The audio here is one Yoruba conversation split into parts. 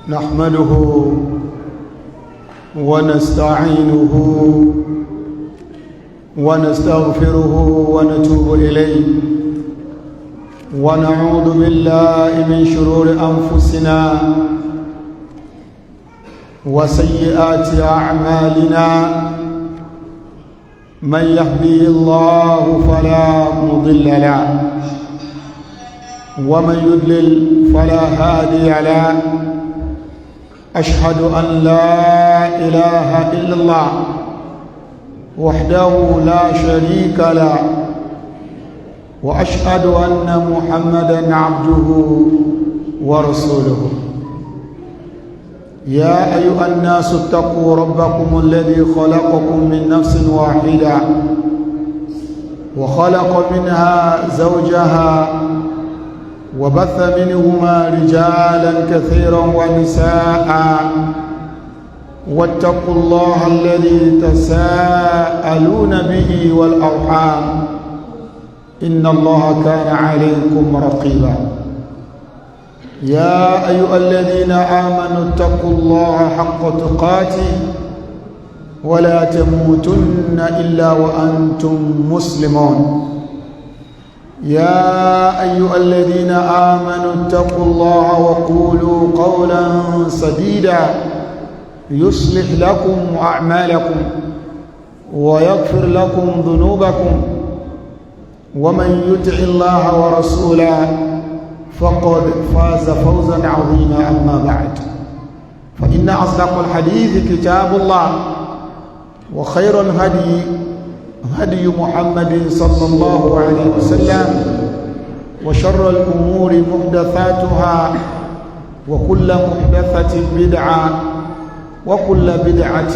نحمده ونستعينه ونستغفره ونتوب إليه ونعوذ بالله من شرور أنفسنا وسيئات أعمالنا من يهدي الله فلا مضل له ومن يضلل فلا هادي له أشهد أن لا إله إلا الله وحده لا شريك له وأشهد أن محمدا عبده ورسوله يا أيها الناس اتقوا ربكم الذي خلقكم من نفس واحدة وخلق منها زوجها وبث منهما رجالا كثيرا ونساء واتقوا الله الذي تساءلون به والأرحام إن الله كان عليكم رقيبا يا أيها الذين آمنوا اتقوا الله حق تقاته ولا تموتن إلا وأنتم مسلمون يا أيها الذين آمنوا اتقوا الله وقولوا قولا سديدا يصلح لكم أعمالكم ويغفر لكم ذنوبكم ومن يطع الله ورسوله فقد فاز فوزا عظيما. أما بعد فإن أصدق الحديث كتاب الله وخير الهدي هدي محمد صلى الله عليه وسلم وشر الأمور محدثاتها وكل محدثة بدعة وكل بدعة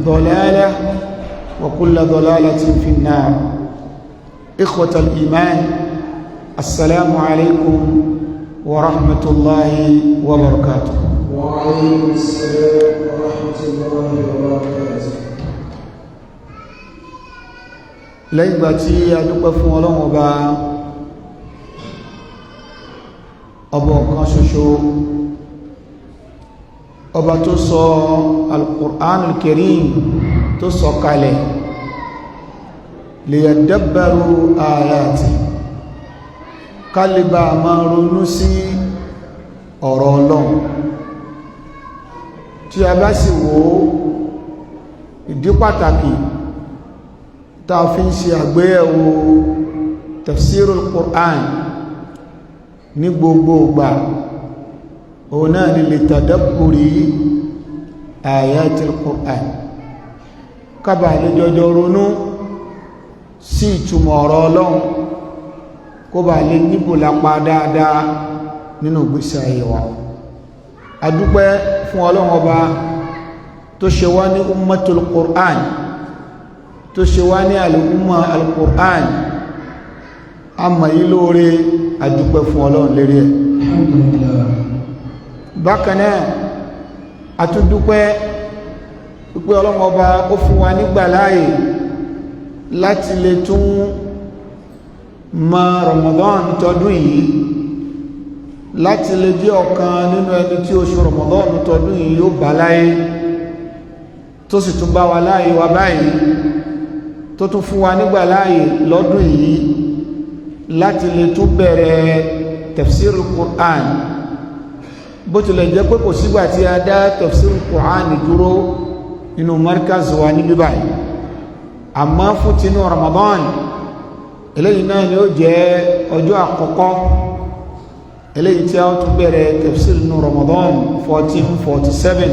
ضلالة وكل ضلالة في النار. إخوة الإيمان السلام عليكم ورحمة الله وبركاته. وعليكم السلام ورحمة الله وبركاته. lẹ́yìn ìgbà tí a dúpẹ́ fún Ọlọ́run ọba ọ̀kan ṣoṣo, ọba tó sọ al-Qur'an al-Karim tó sọ kalẹ̀ liyadabbaru ayati kálíbà máa ronú sí ọ̀rọ̀ Ọlọ́run. tí a bá sì wò ìdí pàtàkì ta fi ń ṣe àgbéyẹ̀wò tafsirul Qur'an ní gbogbo ìgbà òun náà ni lè tadabburi ayatil Qur'an, kábà lè jọjọ ronú sí ìtumọ̀ ọ̀rọ̀ Ọlọ́run kó bá lè níbò lápá dáadáa nínú ìgbésí ayé wa. A dúpẹ́ fún Ọlọ́run ọba tó ṣe wá ní ummatul Qur'an, tó ṣe wá ní al-umma al-Qur'an. a mọ̀ yí lóore, a dúpẹ́ fún Ọlọ́run lérí ẹ̀. bákanáà a tún dúpẹ́ pípẹ́ Ọlọ́run ọba ó fún wa nígbà láàyè láti lè tún mọ̀ Ramadan tọdún yìí, láti lè jẹ́ ọ̀kan nínú ẹni tí oṣù Ramadan tọdún yìí yóò bá láyé, tó sì tún bá wa láyé wa báyìí, tó tún fún wa nígbà láàyè lọ́dún yìí láti lè tún bẹ̀rẹ̀ tafsirul Qur'an. bó tilẹ̀ jẹ́ pé kò sígbà tí a dá tafsirul Qur'an dúró nínú markaz wa níbí báyìí, àmọ́ fún tinú Ramadan eléyìí náà ni ó jẹ́ ọjọ́ àkọ́kọ́ eléyìí tí a tún bẹ̀rẹ̀ tafsir nínú Ramadan 1447.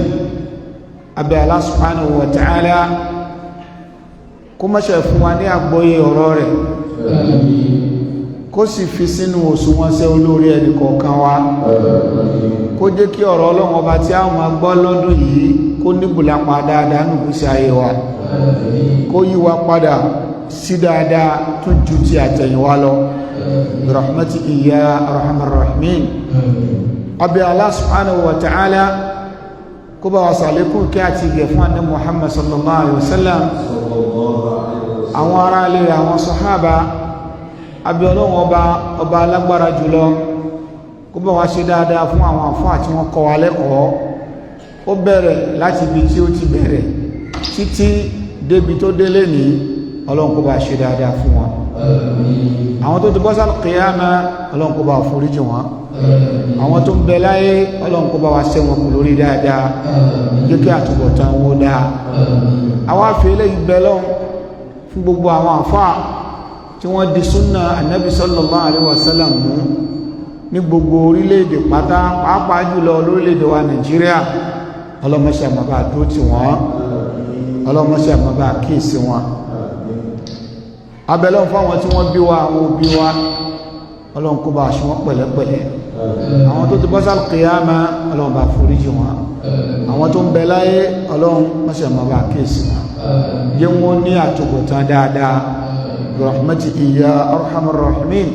abẹ́ Allah subhanahu wa ta'ala kó má ṣe fún wa ní àgbọ́yé ọ̀rọ̀ rẹ̀, kó sì fi sínú òṣùwọ̀n ṣe olórí ẹni kọ̀ọ̀kan wa, kó jẹ́ kí ọ̀rọ̀ Ọlọ́run ọba tí a máa gbọ́ lọ́dún yìí kó níbùlápa dáadáa nù ìgbésí ayé wa, kó yí wa padà sí dáadáa tó ju ti àtẹ̀yìnwá lọ bi rahmatihi ya arhamar rahimin. abẹ́ Allah subhanahu wa ta'ala kó bá wa sàlékún kí a ti gẹ̀ fún Ànábì Muhammad sallallahu alaihi wasallam, àwọn ará ilé àwọn sàhábà, abẹ́ Ọlọ́run ọba alágbára jùlọ kó bá wa ṣe dáadáa fún àwọn àfáà tí wọ́n kọ́ wa lẹ́kọ̀ọ́ ó bẹ̀rẹ̀ láti ibi tí ó ti bẹ̀rẹ̀ títí débi tó délé ní ọlọ́run kó bá ṣe dáadáa fún wọn àwọn tó ti bọ́ sáà kìyàmá ọlọ́run kó bá foríjì wọn àwọn tó ń bẹ láyé ọlọ́run kó bá wa ṣe wọn kù lórí dáadáa jẹ́ kí àtúbọ̀tán wọn dáa àwọn afẹ́lẹ́ ìbẹ̀lọ́n fún gbogbo àwọn àfáà tí wọ́n di súnà ànábì sallallahu alaihi wasallam mú ní gbogbo orílẹ̀-èdè pátá pàápàá jùlọ lórílẹ̀-èdè wa Nàìjíríà ọlọ́mọṣẹ́ àmọ́bà dúró tì wọ́n ọlọ́mọṣẹ́ àmọ́bà kíyèsí wọn abẹ́lọ́n fún àwọn tí wọ́n bí wa àwọn òbí wa ọlọ́run kó bá aṣọ wọn pẹ̀lẹ́pẹ̀lẹ́ àwọn tó ti bọ́ sáà kìyàmá ọlọ́run bá foríjì wọn àwọn tó ń bẹ láyé ọlọ́run mọ́ṣẹ́ àmọ́bà kíyèsí wọn jẹ́ wọn ní àtúbọ̀tán dáadáa rahmatiki ya arhamar rahimin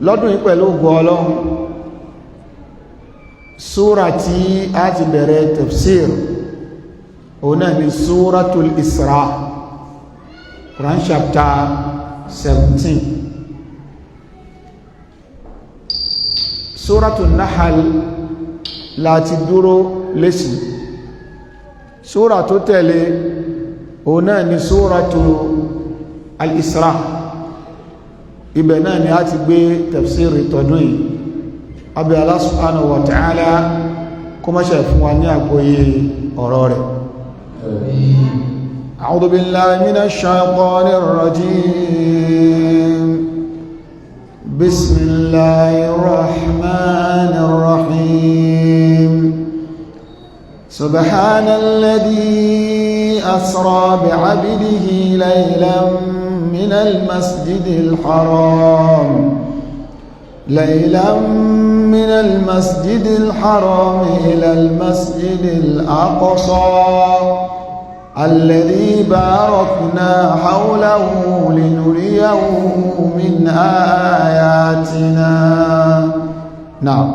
lọ́dún yìí pẹ̀lú ògo Ọlọ́run súra tí a ti bẹ̀rẹ̀ tafsir òun náà ni súratul Isra Quran chapter 17 súratul Nahl láti dúró lẹ́sìn súra tó tẹ̀lé òun náà ni súratul Al-Isra ibẹ̀ náà ni a ti gbé tafsiri tọdún yìí abẹ́ Allah subhanahu wa ta'ala kó má ṣe fún wa ní àgbọ́yé ọ̀rọ̀ rẹ̀ a'udhu billahi minash shaytanir rajim bismillahir rahmanir rahim subhanalladhi asra bi'abdihi laylan من المسجد الحرام إلى المسجد الأقصى الذي باركنا حوله لنريه من آياتنا نعم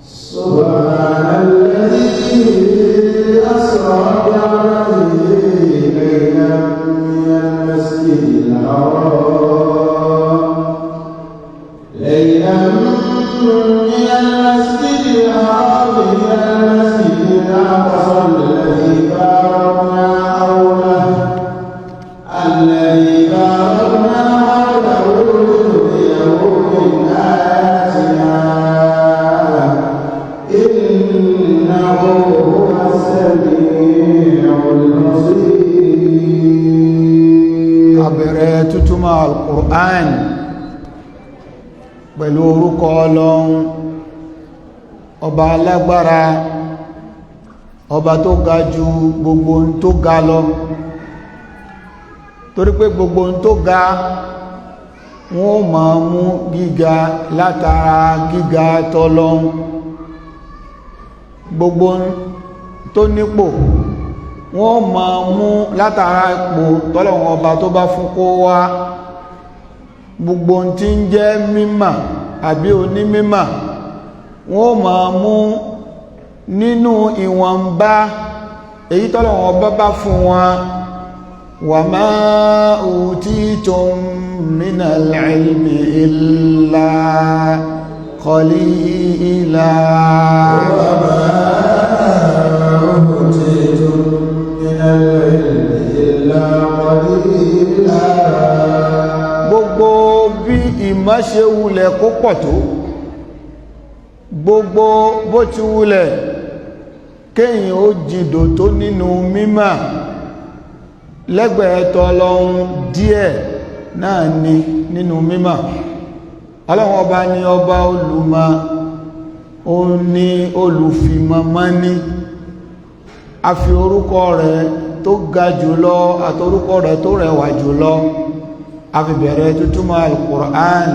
سبحان الذي أسرى بعبده ليلا من المسجد الحرام إلى المسجد الأقصى الذي باركنا حوله لنريه من آياتنا إنه هو السميع البصير. abẹ̀rẹ̀ tútúmọ̀ al-Qur'an pẹ̀lú orúkọ Ọlọ́run ọba alágbára ọba tó ga jù gbogbo ohun tó ga lọ torí pé gbogbo ohun tó ga wọ́n máa mú gíga látara gíga tọ́lọ́run gbogbo tó nípò wọ́n máa mú látara ipò tọ́lọ́run ọba tó bá fún kó wá gbogbo tí ń jẹ́ mímọ̀ àbí onímímọ̀ wọ́n máa mú nínú ìwọ̀nba èyí tọ́lọ́run ọba bá fún wọn wa ma utitum minal ilmi illa qalila wa ma utitum minal ilmi illa qalila. Gbogbo bí ìmọ̀ ṣe wulẹ̀ kó pọ̀ tó, gbogbo bó ti wulẹ̀ kéyìn ó jìdò tó nínú mímọ̀ lẹ́gbẹ̀ẹ́ tọ́lọ́run díẹ̀ náà ni nínú mímọ̀. Ọlọ́run ọba ni ọba olùmọ̀, ó ní olùfimọ̀mọ́ ní, a fi orúkọ rẹ̀ tó ga jùlọ àtorúkọ rẹ̀ tó rẹwà jùlọ a fi bẹ̀rẹ̀ tútúmọ̀ al-Qur'an.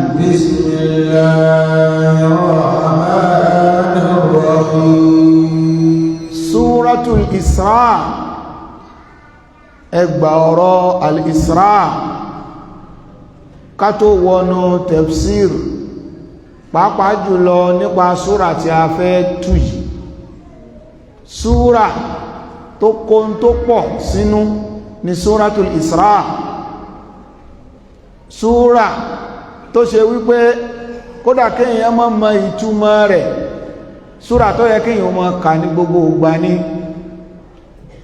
Bismillahirrahmanirrahim. Suratul Isra, ẹgbà ọ̀rọ̀ al-Isra ká tó wọnú tafsir pàápàá jùlọ nípa súra tí a fẹ́ tú yìí. Súra tó kó tó pọ̀ sínú ni Suratul Isra, súra tó ṣe wípé kódà kéèyàn má mọ ìtumọ̀ rẹ̀ súrà tó yẹ kí èèyàn máa kà ní gbogbo ìgbà ní,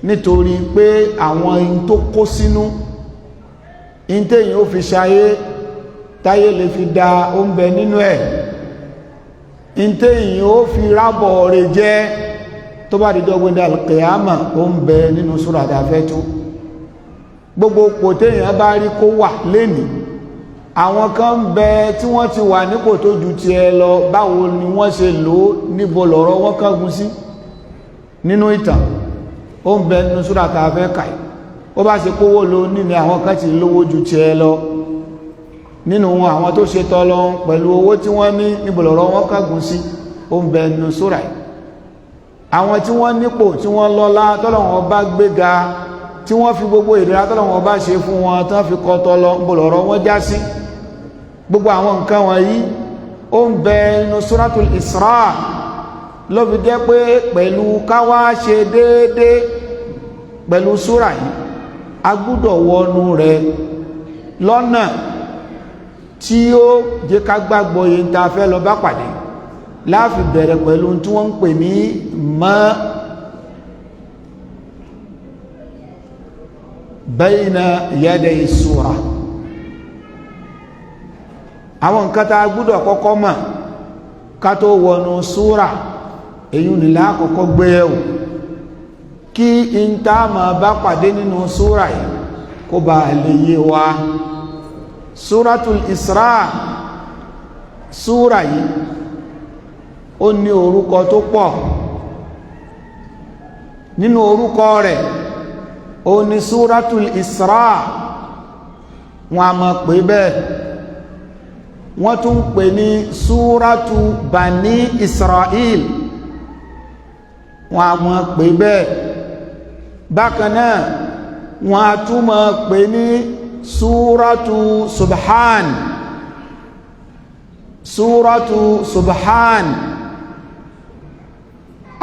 nítorí pé àwọn in tó kó sínú, in téèyàn ó fi ṣayé táyé lè fi da ó ń bẹ nínú ẹ̀, in téèyàn ó fi rábọ̀ rẹ̀ jẹ́ tó bá dìjọ́ gbé al-qiyama ó ń bẹ nínú súrà tá a fẹ́ tú. Gbogbo pò téèyàn bá rí kó wà lénìí, àwọn kan ń bẹ tí wọ́n ti wà nípò tó ju ti ẹ lọ, báwo ni wọ́n ṣe lò ó, níbo lọ̀rọ̀ wọ́n kángun sí nínú ìtàn, ó ń bẹ nínú súrà tá a fẹ́ kà. Ó bá ṣe kówó lo nínú àwọn kan ti lówó ju ti ẹ lọ, nínú àwọn tó ṣe tọ́lọ pẹ̀lú owó tí wọ́n ní, níbo lọ̀rọ̀ wọ́n kángun sí, ó ń bẹ nínú súrà. Àwọn tí wọ́n nípò tí wọ́n lọ́lá tọ́lọ́wọ́n bá gbéga, tí wọ́n fi gbogbo ìdẹ̀ra tọ́lọ́wọ́n bá ṣe fún wọn tán fi kọ́ tọ́lọ, níbo lọ̀rọ̀ wọ́n já sí. Gbogbo àwọn nǹkan wọ̀nyí ó ń bẹ nínú Suratul Isra, ló fi jẹ́ pé pẹ̀lú káwá ṣe déédé pẹ̀lú súrà yìí, a gbúdọ̀ wọnú rẹ̀ lọ́nà tí ó jẹ́ ká gbàgbọ́ yìí ta fẹ́ lọ bá pàdé. Láàfi bẹ̀rẹ̀ pẹ̀lú tí wọ́n ń pè ní ma bayna yaday súrà. Àwọn nǹkan tá a gbúdọ̀ kọ́kọ́ mọ̀ ká tó wọnú súrà, èyí nílá àkọ́kọ́ gbé ẹ̀wò kí n tá ma bá pàdé nínú súrà yìí kó bá lè yé wa. Suratul Isra, súrà yìí ó ní orúkọ tó pọ̀. Nínú orúkọ rẹ̀ ó ní Suratul Isra, wọn a máa pè bẹ́ẹ̀, wọ́n tún pè ní Suratu Bani Israel, wọn a máa pè bẹ́ẹ̀. Bákan náà wọn a tún máa pè ní Suratu Subhan, Suratu Subhan,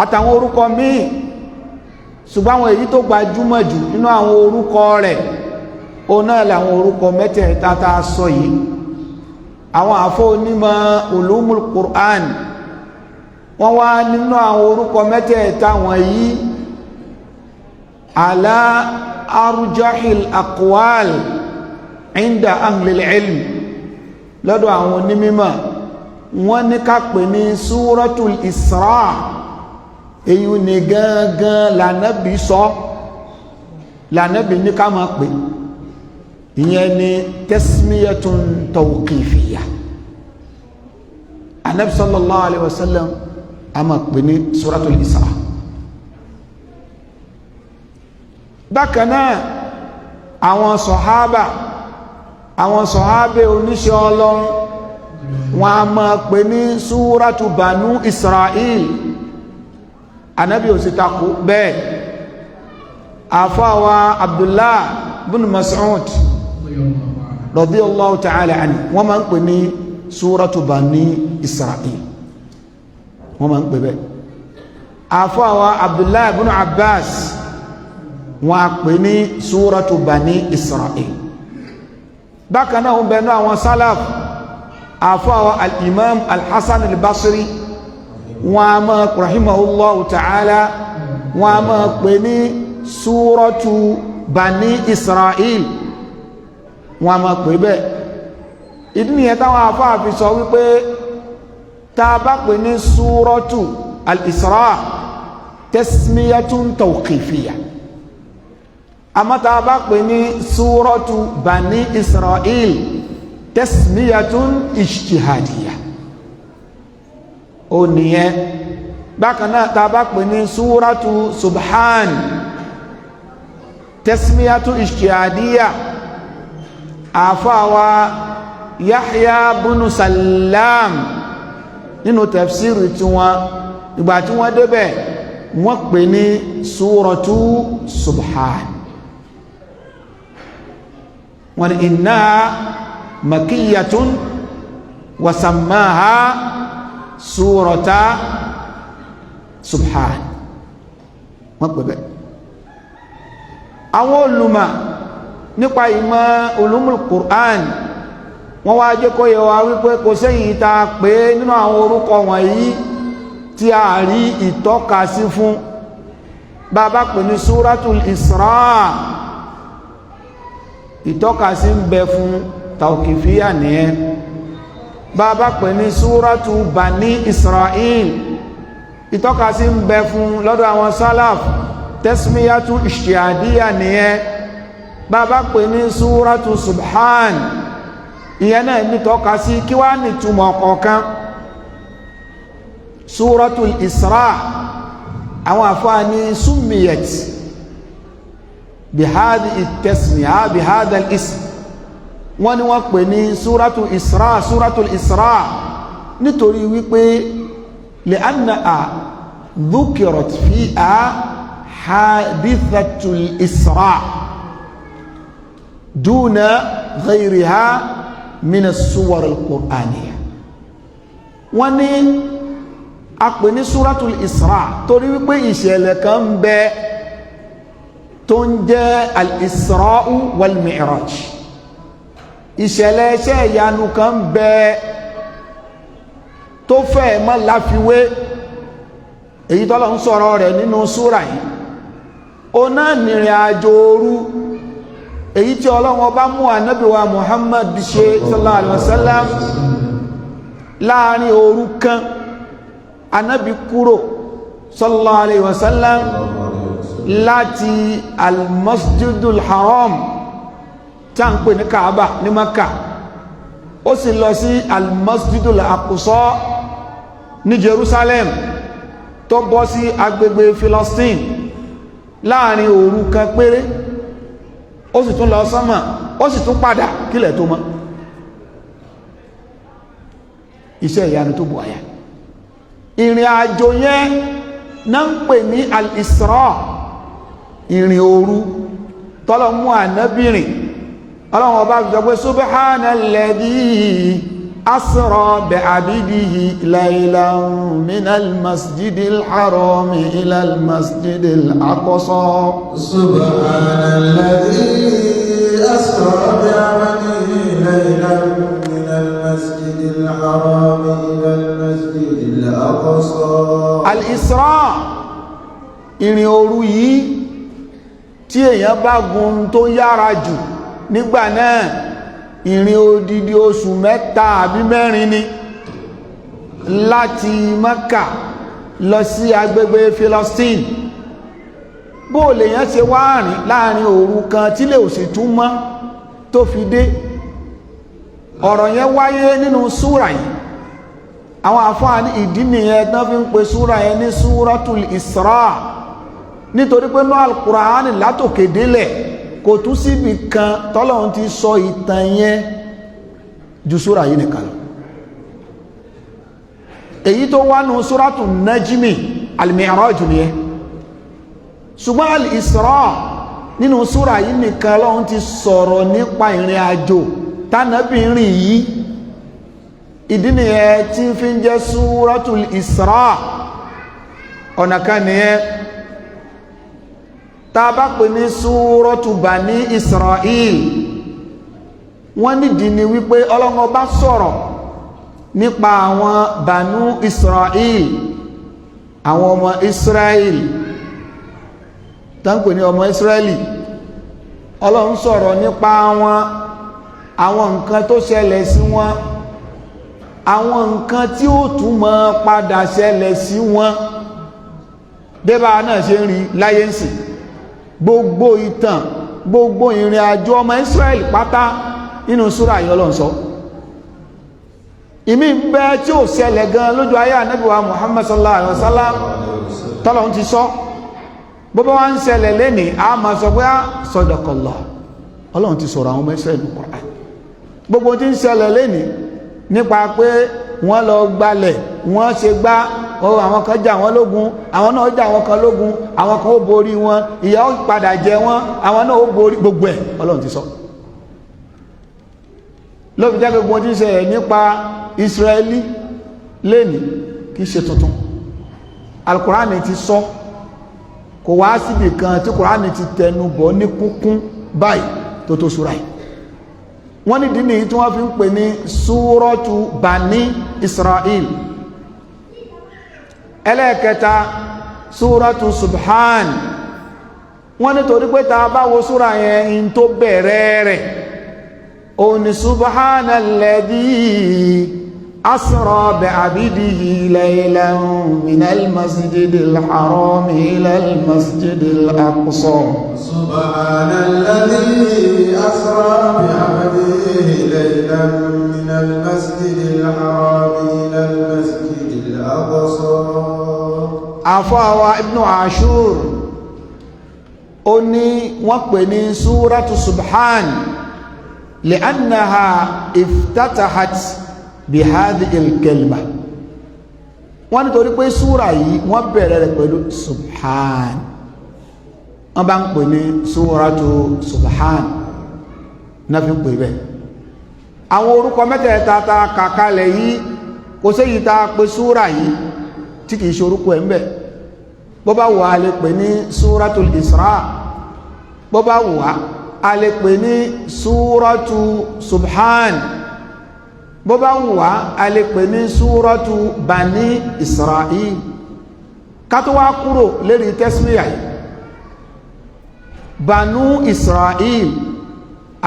àtàwọn orúkọ míì. Ṣùgbọ́n àwọn èyí tó gbajúmọ̀ jù nínú àwọn orúkọ rẹ̀ ó náà làwọn orúkọ mẹ́tẹ̀ẹ̀ta tá a sọ yìí. Àwọn àfọ́ onímọ̀ ulumul Qur'an wọ́n wá nínú àwọn orúkọ mẹ́tẹ̀ẹ̀ta wọ̀nyí ala arjahil aqwal inda ahlil ilm, lọ́dọ̀ àwọn onímọ̀ wọ́n ní ká pè ní Suratul Isra. Èyí ni gangan lànàbí sọ, lànàbí ní ká máa pè, ìyẹn ni tasmiyatun tawqifiyya. Ànábì sallallahu alaihi wasallam a máa pè ní Suratul Isra. Bákan náà àwọn sọ̀hábà oníṣẹ́ Ọlọ́run wọn a máa pè ní Suratu Banu Israel. Ànábì ò sì takò bẹ́ẹ̀. Àfáwà Abdullah bin Mas'ud radiyallahu ta'ala anhu wọ́n máa ń pè ní Suratu Bani Israel, wọ́n máa ń pè bẹ́ẹ̀. Àfáwà Abdullah bin Abbas wọ́n a pè ní Suratu Bani Israel. Bákan náà ń bẹ̀rẹ̀ àwọn salaf, àfáwà al-Imam al-Hasan al-Basri wọ́n a máa rahimahullahu ta'ala wọ́n a máa pè ní Suratu Bani Israel, wọ́n a máa pè bẹ́ẹ̀. Ìdí nìyẹn táwọn àfáà fi sọ wípé tá a bá pè ní Suratu al-Isra tasmiyatun tawqifiyya, àmọ́ tá a bá pè ní Suratu Bani Israel tasmiyatun ijtihadiyya. Ó nìyẹn. Bákan náà tá a bá pè ní Suratu Subhan tasmiyatu ijtihadiyya. Àfáwà Yahya bunu Salam nínú tafsiri tí wọ́n ìgbà tí wọ́n débẹ̀ wọ́n pè ní Suratu Subhan. wọ́n ní innaha makiyyatun wa sammaha Surata Subhan, wọ́n pè bẹ́ẹ̀. Àwọn olùmọ̀ nípa ìmọ̀ ulumul Qur'an wọ́n wá jẹ́ kó yé wa wípé kò sẹ́yìn ta pé nínú àwọn orúkọ wọ̀nyí tí tí a rí ìtọ́ka sí fún bàbá pè ní Suratul Isra ìtọ́ka sí ń bẹ fún tawqifiyya nìyẹn bàbá pè ní Suratu Bani Israel ìtọ́ka sí ń bẹ fún lọ́dọ̀ àwọn salaf tasmiyatu ishtihadiyya nìyẹn bàbá pè ní Suratu Subhan ìyẹn náà nítọ́ka sí kí wá nìtumọ̀ kọ̀ọ̀kan Suratul Isra àwọn àfáàní summiyat bihadi at-tasmiya bihada al-ism wọ́n ní wọ́n pè ní Suratul Isra nítorí wípé li'annaha dhukirat fiha hadithatul Isra duna ghayriha min as-suwar al-Qur'aniyya wọ́n ní a pè ní Suratul Isra torí wípé ìṣẹ̀lẹ̀ kan ń bẹ tó ń jẹ́ al-Isra'u wal-Mi'raj ìṣẹ̀lẹ̀ iṣẹ́ ìyanu kan ń bẹ tó fẹ́ mọ́ láfiwé èyí tọ́lọ̀ ń sọ̀rọ̀ rẹ̀ nínú súrà yìí ó náà nìrìn àjò òru èyí tí Ọlọ́run bá mú ànábì wa Muhammad ṣe sallallahu alaihi wasallam láàrin òru kan ànábì kúrò sallallahu alaihi wasallam láti al-Masjidul Haram tí a ń pè ní Kaaba ní Maka ó sì lọ sí al-Masjidul Aqsa ní Jerusalem tó bọ́ sí agbègbè Philistine láàrin òru kan péré ó sì tún lọ sánmà ó sì tún padà kílẹ̀ tó mọ́ iṣẹ́ ìyanu tó bù àyà ìrìn àjò yẹn náà ń pè ní al-Isra ìrìn òru tọ́lọ mú ànábìrìn ọlọ́run ọba fi sọ pé subhanalladhi asra bi'abdihi laylan minal masjidil harami ilal masjidil aqsa subhanalladhi asra bi'abdihi laylan minal masjidil harami ilal masjidil aqsa al-Isra ìrìn òru yìí tí èèyàn bá gun tó yára jù nígbà náà ìrìn odidi oṣù 3 àbí 4 ni láti Mẹ́kà lọ sí agbègbè Philistine bó lèyàn ṣe wá rìn láàrin òru kan tí lè òsì tún mọ́ tó fi dé ọ̀rọ̀ yẹn wáyé nínú súrà yìí àwọn àfáà ní ìdí nìyẹn tán fi ń pe súrà yẹn ní Suratul Isra nítorí pé ní Al-Qur'an látòkè délẹ̀ kò tún síbi kan tọ́lọ́run ti sọ ìtàn yẹn ju súra yìí nìkan lọ èyí tó wá nù Suratul Najmi al-Mi'raj nìyẹn ṣùgbọ́n al-Isra nínú súra yìí nìkan lọ́run ti sọ̀rọ̀ nípa ìrìn àjò tánàbí rìn yìí ìdí nìyẹn tí fi ń jẹ́ Suratul Isra ọ̀nà kan nìyẹn tá bá pè ní Suratu Bani Israel wọ́n nídìí ni wípé Ọlọ́run bá sọ̀rọ̀ nípa àwọn Banu Israel àwọn ọmọ Israel tá ń pè ní ọmọ Israeli Ọlọ́run sọ̀rọ̀ nípa wọn àwọn nǹkan tó ṣẹlẹ̀ sí wọn àwọn nǹkan tí ó tún máa padà ṣẹlẹ̀ sí wọn débà náà ṣe ń rí láyé ń sìn gbogbo ìtàn gbogbo ìrìn àjò ọmọ Israel pátá nínú súrà yìí Ọlọ́run sọ ìmí ń bẹ tí ó ṣẹlẹ̀ gan lójú ayé Ànábì wa Muhammad sallallahu alaihi wasallam tọ́lọ́run ti sọ gbogbo wa ń ṣẹlẹ̀ lẹ́nìí a máa sọ pé sadaqallah Ọlọ́run ti sọ̀rọ̀ àwọn ọmọ Israel ní Qur'an gbogbo tí ń ṣẹlẹ̀ lẹ́nìí nípa pé wọ́n lọ gbalẹ̀ wọ́n ṣe gbá àwọn kan jà wọ́n lógun àwọn náà jà wọ́n kan lógun àwọn kan ó borí wọn ìyà ó padà jẹ wọ́n àwọn náà ó borí gbogbo ẹ̀ Ọlọ́run ti sọ lóbi jẹ́ gbogbo tí ń ṣẹlẹ̀ nípa Israeli lẹ́nìí kìí ṣe tuntun Al-Qur'ani ti sọ kò wá síbì kan tí Qur'ani ti tẹnu bọ̀ ní kúnkún báyìí tó tó súra yìí wọ́n ní dínì tí wọ́n fi ń pè ní Suratu Bani Israel ẹlẹ́ẹ̀kẹta súratu subhan wọ́n ní torí pé ta bá wo súra yẹn in tó bẹ̀rẹ̀ rẹ̀ ó ní subhanalladhi أسرى بعبده ليلا من المسجد الحرام إلى المسجد الأقصى سبحان الذي أسرى بعبده ليلا من المسجد الحرام إلى المسجد الأقصى أفاوى ابن عاشور أني وقني سورة سبحان لأنها افتتحت bihadi ilkelma wọ́n nítorí pé súra yìí wọ́n bẹ̀rẹ̀ rẹ̀ pẹ̀lú subhan wọ́n bá ń pè ní súratu subhan náà fi ń pè bẹ́ẹ̀ àwọn orúkọ mẹ́tẹ̀ẹ̀ta ta kàkalẹ̀ yìí kò séyìí ta pè súra yìí tí kìí ṣe orúkọ ẹ̀ ń bẹ bó bá wà á lè pè ní súratul isra bó bá wà á lè pè ní súratu subhan bó bá ń wá a lè pè ní súrọ́tù bani israel ká tó wá kúrò lérí tẹ́sílíà yìí banu israel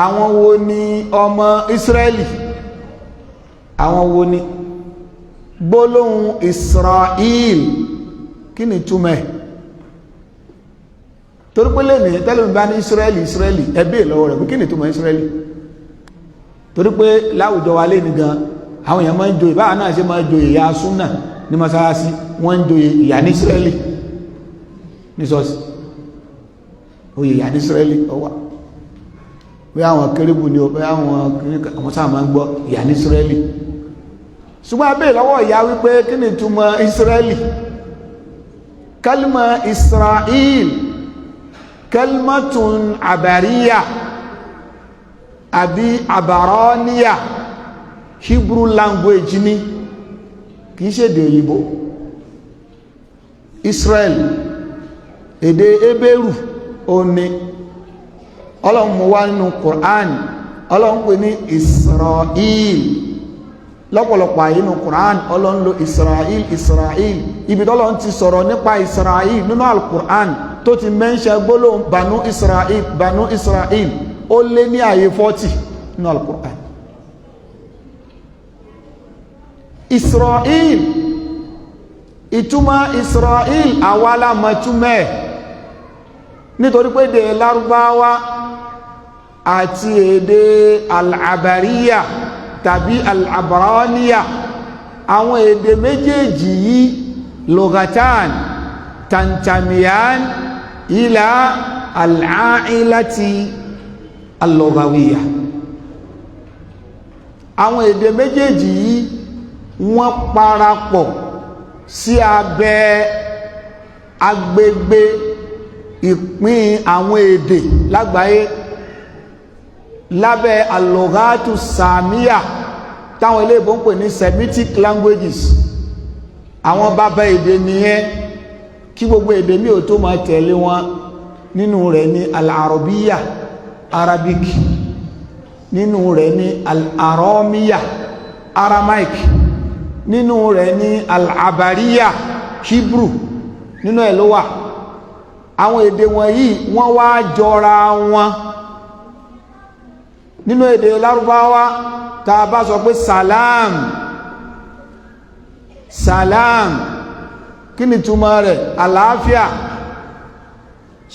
àwọn wo ni ọmọ israeli àwọn wo ni gbólóhùn israel kí ni túmẹ̀ torí pé lè ní tẹ́lẹ̀ bá ní israeli ẹbí lọ́wọ́ rẹ̀ kí ni túmọ̀ israeli torí pé láwùjọ wa lè ní gan àwọn èèyàn máa ń joyè báwa náà ṣe máa joyè ìyá súnà ní mọ́sálásí wọ́n ń joyè ìyá ní Ísírẹ́lì ní ṣọ́ọ̀ṣì oyè ìyá ní Ísírẹ́lì ọwà bí àwọn kérébù ni bí àwọn sáà máa ń gbọ́ ìyá ní Ísírẹ́lì ṣùgbọ́n abẹ́ lọ́wọ́ ìyá wípé kí ni túmọ̀ Ísírẹ́lì kalima Israel kalimatun abariya àbí àbàrọ́níyà Hebrew language ní kìí ṣe èdè òyìnbó Israel èdè Hébérù òní Ọlọ́run mú wá nínú Qur'an Ọlọ́run pè ní Israel lọ́pọ̀lọpọ̀ àyè nínú Qur'an Ọlọ́run lo Israel ibi tọ́lọ́run ti sọ̀rọ̀ nípa Israel nínú al-Qur'an tó ti mẹ́ńṣẹ́ gbólóhùn Banu Israel ó lé ní àyè 40 nínú al-Qur'an Israel ìtumọ̀ Israel àwálà mọ̀túmẹ̀ nítorí pé èdè Lárúbáwá àti èdè al-Abariya tàbí al-Abraniya àwọn èdè méjèèjì yìí lugatan tantamiyan ila al-ailati al-lughawiyya àwọn èdè méjèèjì yìí wọ́n parapọ̀ sí abẹ́ agbègbè ìpín àwọn èdè lágbàáyé lábẹ́ al-lughatu samiya táwọn iléèbó ń pè ní Semitic languages àwọn bàbá èdè nìyẹn kí gbogbo èdè mi ò tó máa tẹ̀lé wọn nínú rẹ̀ ní al-Arabiya Arabic nínú rẹ̀ ní al-Aramiya Aramaic nínú rẹ̀ ní al-Abariya Hebrew nínú ẹ̀ ló wà àwọn èdè wọ̀nyí wọ́n wá jọra wọn nínú èdè Lárúbáwá tá a bá sọ pé salam salam kí ni túmọ̀ rẹ̀ àlàáfíà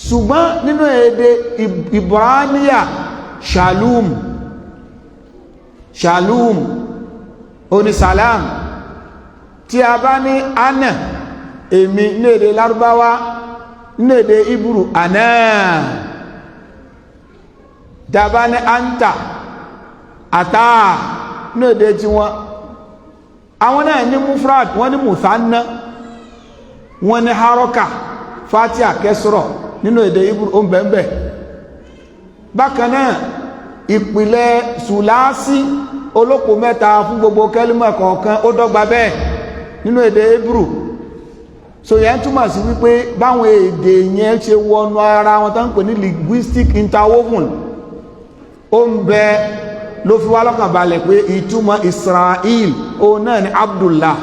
ṣùgbọ́n nínú èdè Ibraniya shalom shalom oní salam tí a bá ní ana èmi ní èdè Lárúbáwá ní èdè Hebrew ana dàbá ní anta ata ní èdè tí àwọn náà ní mufrad wọ́n ní muthanna wọ́n ní haroka fatia kẹsùrọ̀ nínú èdè Hebrew ó ń bẹ̀ẹ̀bẹ̀ bákan náà ìpìlẹ̀ sùlásí olóko mẹ́ta fún gbogbo kẹ́límà kọ̀ọ̀kan ó dọ́gba bẹ́ẹ̀ nínú èdè Hebrew so yẹn túmọ̀ sí wípé báwọn èdè yẹn ṣe wọnú ara wọn tán ń pè ní linguistic interwoven ó ń bẹ ló fi wá lọ́kàn balẹ̀ pé ìtumọ̀ Israel ó náà ní Abdullah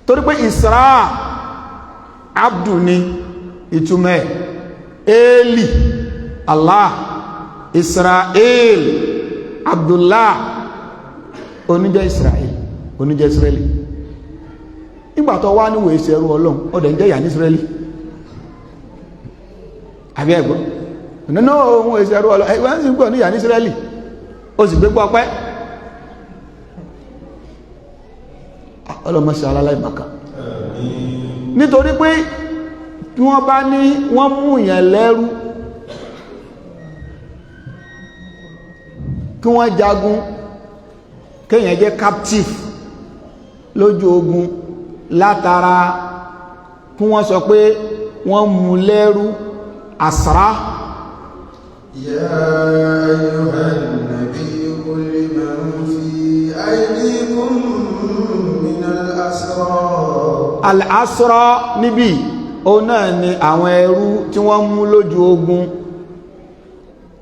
torí pé Isra abdu ni ìtumẹ̀ Eli Allah, Israel Abdullah oníjẹ́ Israel oníjẹ́ Israeli. Nígbàtọ̀ wá níwò ìṣẹ̀rú Ọlọ́run ọdẹ̀ ń jẹ́ ìyà ní Israeli àbí ẹ̀gbọ́n nínú ohun ìṣẹ̀rú Ọlọ́run ẹ̀wọ́n sì ń pọ̀ ní ìyà ní Israeli ó sì gbégbọ́ ọpẹ́ ọlọ́mọṣẹ́ aláìmọ̀ká nítorí pé bí wọ́n bá ní wọ́n mú ìyàn lẹ́rú kí wọ́n jagun kéèyàn jẹ́ captive lójú ogun látara kí wọ́n sọ pé wọ́n mú lẹ́rú asra. Ya ayyuhan nabiyyu qul liman fi aydikum minal asra. Al-asra níbí òun náà ni àwọn ẹrú tí wọ́n mú lójú ogun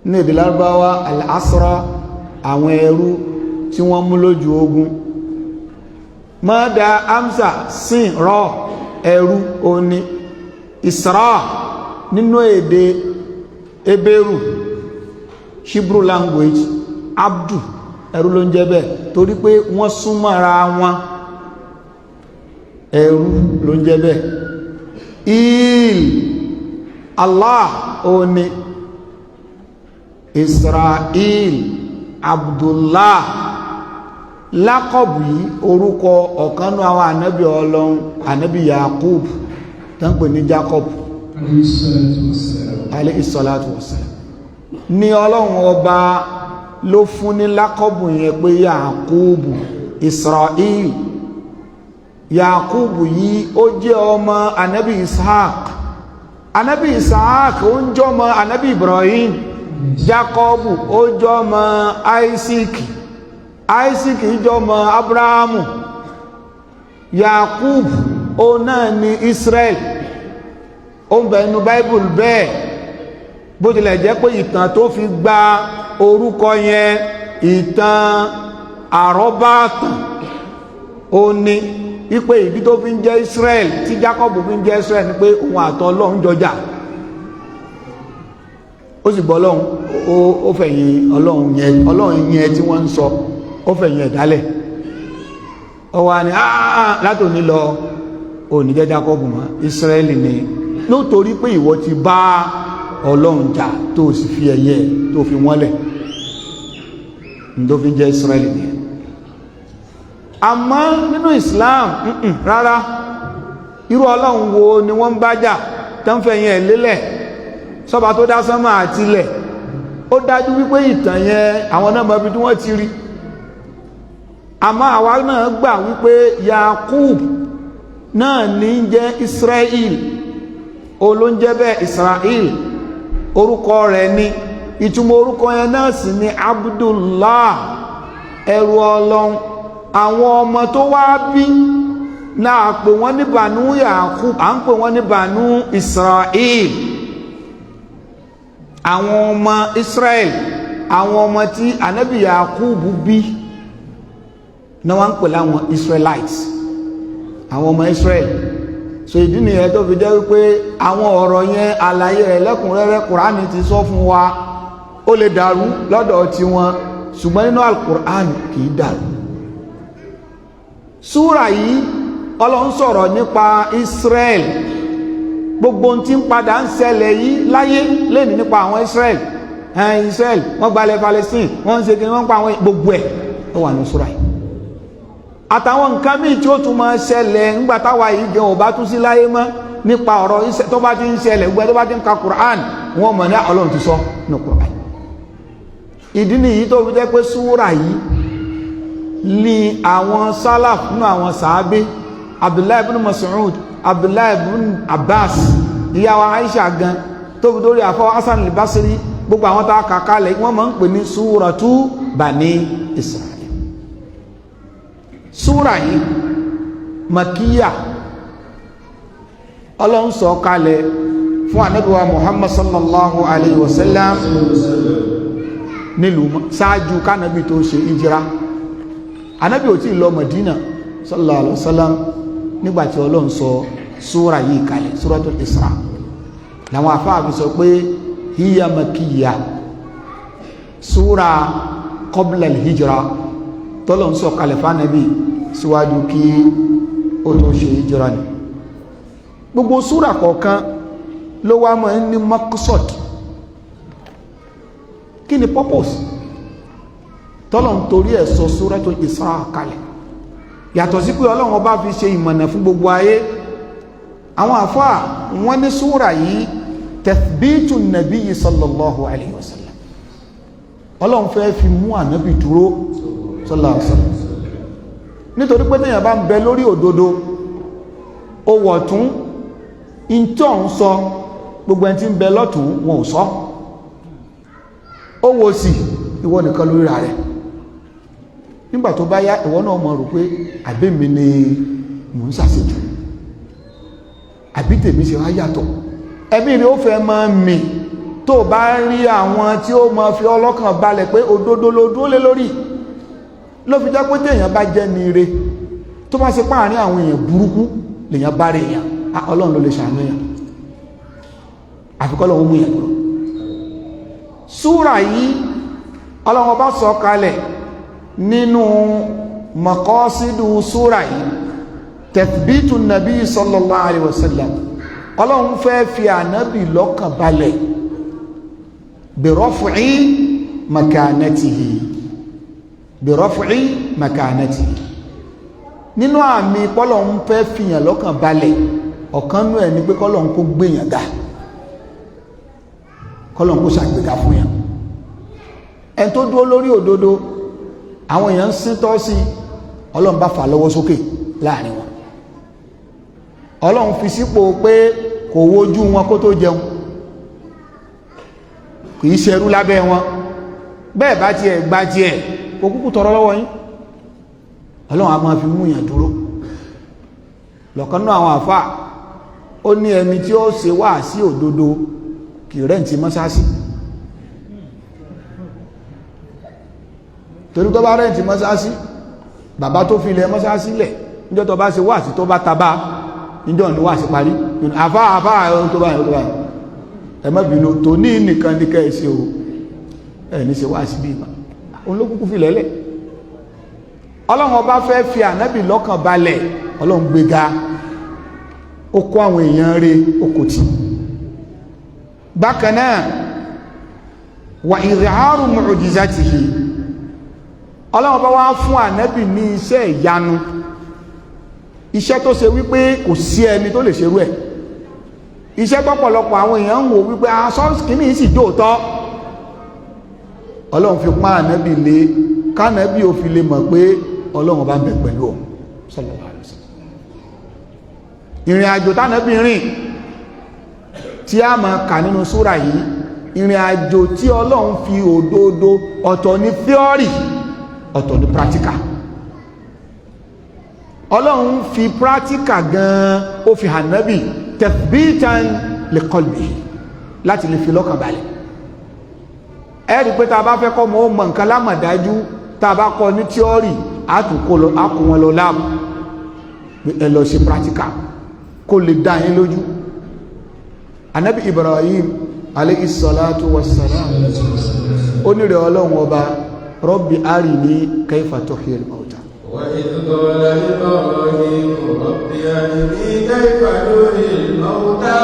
ní èdè Lárúbáwá. Al-asra àwọn ẹrú tí wọ́n mú lójú ogun. Mọ́dá amsa sin rọ ẹrú òní. Isra nínú èdè Hebrew Hebrew language abdu ẹrú ló ń jẹ́ bẹ́ẹ̀ torí pé wọ́n súnmọ́ra wọn ẹrú ló ń jẹ́ bẹ́ẹ̀. Allah òní Israel Abdullah lákọ̀bù yìí orúkọ ọ̀kanú àwọn ànábì Ọlọ́run ànábì Yakub tó ń pè ní Jacob alayhi salatu wassalam ní Ọlọ́run ọba ló fún ní lákọ̀bù yẹn pé Yakubu Israel. Yakubu yìí ó jẹ́ ọmọ ànábì Ishaq. Ànábì Ishaq ó ń jọmọ ànábì Ibrahim. Jacob ó jọmọ Isaac. Isaac jọmọ Abrahamu. Yakub ó náà ní Israel. Ó ń bẹ nínú Bible bẹ́ẹ̀ bó tilẹ̀ jẹ́ pé ìtàn tó fi gba orúkọ yẹn ìtàn àrọ́bátàn ó ní wípé ìdí tó fi ń jẹ́ Israel tí Jacob fi ń jẹ́ Israel ni pé òun àtọ Ọlọ́run jọjà ó sì gbọ́ Ọlọ́run ó fẹ̀yìn Ọlọ́run yẹn tí wọ́n ń sọ ó fẹ̀yìn ẹ̀dálẹ̀ ó wá ní látòní lọ òní jẹ́ Jacob mọ́ Israel ni nítorí pé ìwọ ti bá Ọlọ́run jà tó sì fi ẹ̀yẹ tó fi wọ́n lẹ̀ ní tó fi ń jẹ́ Israel ni. Àmọ́ nínú Islam rárá irú Ọlọ́run wo ni wọ́n ń bá jà tó ń fẹ̀yìn ẹ̀ lélẹ̀ sọ́ba tó dá sánmà àti ilẹ̀. Ó dájú wípé ìtàn yẹn àwọn náà mọ̀ ibi tí wọ́n ti rí. Àmọ́ àwa náà gbà wípé Yakub náà ní jẹ́ Israel olóúnjẹ́ bẹ́ẹ̀ Israel orúkọ rẹ̀ ni ìtumọ̀ orúkọ yẹn náà sì ni Abdullah ẹrú Ọlọ́run. Àwọn ọmọ tó wá bí náà pè wọ́n ní Banu Yakub à ń pè wọ́n ní Banu Israel. Àwọn ọmọ Israel àwọn ọmọ tí ànábì Yakub bí náà wọ́n ń pè láwọn Israelites àwọn ọmọ Israel. So ìdí nìyẹn tó fi jẹ́ wípé àwọn ọ̀rọ̀ yẹn àlàyé rẹ̀ lẹ́kùnrẹ́rẹ́ Qur'an ti sọ fún wa. Ó lè dàrú lọ́dọ̀ tiwọn ṣùgbọ́n nínú al-Qur'an kì í dàrú. Súra yìí Ọlọ́run sọ̀rọ̀ nípa Israel gbogbo tí ń padà ń ṣẹlẹ̀ yìí láyé lẹ́ni nípa àwọn Israel Israel wọ́n gbalẹ̀ Palestine wọ́n ń ṣe kí wọ́n pa àwọn gbogbo ẹ̀ ó wà ní súra yìí àtàwọn nǹkan míì tí ó tún máa ṣẹlẹ̀ nígbà táwa yìí gan ò bá tún sí láyé mọ́ nípa ọ̀rọ̀ tó bá ti ń ṣẹlẹ̀ gbogbo tó bá ti ń ka Qur'an wọ́n mọ̀ ní Ọlọ́run ti sọ ní Qur'an. Ìdí nìyí tó fi jẹ́ pé súra yìí ní àwọn salaf nínú àwọn sàábé Abdullahi ibn Mas'ud Abdullahi ibn Abbas ìyàwó Aisha gan tó fi dórí àfọwọ́ Hasan al-Basri gbogbo àwọn tá a kà kalẹ̀ wọ́n máa ń pè ní súratu Bani Israel. Súra yìí Makíyà Ọlọ́run sọ kalẹ̀ fún Ànábì wa Muhammad sallallahu alayhi wa sallam nílùú ṣáájú kánábì tó ṣe ìjírá. Ànábì ò tí lọ Madina sallallahu alaihi wasallam nígbàtí Ọlọ́run sọ súra yìí kalẹ̀, Suratul Isra, làwọn afáàfi sọ pé hiya makiyya, súra qabla al-hijra tọ́lọ́run sọ kalẹ̀ fánàbí síwájú kí ó tó ṣe hijra ni. Gbogbo súra kọ̀ọ̀kan ló wá mọ́ ní maqsad, kí ni purpose tọ́lọ́run torí ẹ̀ sọ Suratul Isra kalẹ̀, yàtọ̀ sí pé Ọlọ́run ọba fi ṣe ìmọ̀nà fún gbogbo ayé. Àwọn àfáà wọ́n ní súra yìí tathbitu nabiyyi sallallahu alayhi wa sallam, Ọlọ́run fẹ́ fi mú ànábì dúró sallallahu alayhi wa sallam, nítorí pé téèyàn bá ń bẹ lórí òdodo, ó wọ̀ tún ìntọ́ ń sọ, gbogbo ẹni tí ń bẹ lọ́tún wọn ò sọ, ó wo sí ìwọ nìkan lórí rẹ̀. Nígbà tó bá yá ìwọ náà mọ̀ rò pé àbí mi ni mò ń ṣàṣejù, àbí tèmi ṣe wá yàtọ̀, ẹbí rẹ̀ ó fẹ́ máa mì tó bá rí àwọn tí ó máa fi ọlọ́kàn balẹ̀ pé òdodo ló dúró lé lórí. Ló fi jẹ́ pé téèyàn bá jẹ́ ní ire, tó bá ṣe páàrin àwọn èèyàn burúkú lèèyàn bá rí èèyàn, Ọlọ́run ló lè ṣàánú èèyàn, àfikọ́ lọ́wọ́ mú èèyàn kúrò. Súra yìí Ọlọ́run bá sọ kalẹ̀ nínú maqasidu súra yìí tathbitu nabi sallallahu alaihi wasallam, Ọlọ́run fẹ́ fi ànábì lọ́kàn balẹ̀ bi raf'i makanatihi, bi raf'i makanatihi. Nínú àmì pọ́lọ́run fẹ́ fìyàn lọ́kàn balẹ̀, ọ̀kan nú ẹ̀ ní pé kọ́lọ́run kó gbéyàn ga, kọ́lọ́run kó ṣàgbéga fún yàn. Ẹni tó dúró lórí òdodo, àwọn èèyàn ń sín tọ́ sí, Ọlọ́run bá fà lọ́wọ́ sókè láàrin wọn. Ọlọ́run fi sípò pé kò wojú wọn kó tó jẹun, kì í ṣerú lábẹ́ wọn, bẹ́ẹ̀ bá tiẹ̀ gba tiẹ̀ kò kúkú tọrọ lọ́wọ́ yín. Ọlọ́run a máa fi mú yàn dúró. Lọ́kàn náà àwọn àfà ó ní ẹni tí ó ṣe wá sí òdodo kì í rẹ́ǹtì mọ́sáàsì, torí tó bá rẹ́ǹtì mọ́sáàsì, bàbá tó fi ilẹ̀ mọ́sáàsì lẹ̀ níjọ́ tó bá ṣe wá sí tó bá tabá níjọ́ ní wá sí parí, àfá tó bá ẹ má bínú tó ní nìkan ní kẹ́ ṣe o, ẹ̀ ní ṣe wá sí bí ìmọ̀ òun ló kúkú fi lẹ́lẹ̀. Ọlọ́run ọba fẹ́ fi ànábì lọ́kàn balẹ̀, Ọlọ́run gbéga, ó kó àwọn èèyàn rẹ̀ okòtì. Bákan náà wà izharu mu'jizatihi, Ọlọ́run ọba wá fún ànábì ní iṣẹ́ ìyanu, iṣẹ́ tó ṣe wípé kò sí ẹni tó lè ṣerú ẹ̀, iṣẹ́ tọ́pọ̀lọpọ̀ àwọn èèyàn ń wò wípé kìíní sì dóòtọ́. Ọlọ́run fi pán ànábì lé, kánàbì ò fi lè mọ̀ pé Ọlọ́run bá ń bẹ pẹ̀lú òun sallallahu alaihi wasallam. Ìrìn àjò tánàbì rìn tí a máa kà nínú súra yìí, ìrìn àjò tí Ọlọ́run fi òdodo, ọ̀tọ̀ ní theory, ọ̀tọ̀ ní practical. Ọlọ́run fi practical gan ó fi hàn nábì tathbitan li qalbi, láti lè fi lọ́kàn balẹ̀. Ẹ̀rí pé tá a bá fẹ́ kọ́ mọ́ ó mọ̀ nǹkan lámọ̀dájú, tá a bá kọ́ ní tíọ́rì àkó wọn lọ láàbù, ẹ lọ ṣe practical kó lè dá yín lójú. Ànábì Ibrahim alayhi salatu wassalam ó ní rẹ̀ Ọlọ́run ọba, Rabbi arini kayfa tuhyil mauta. وإذ قال إبراهيم رب أرني كيف تحيي الموتى.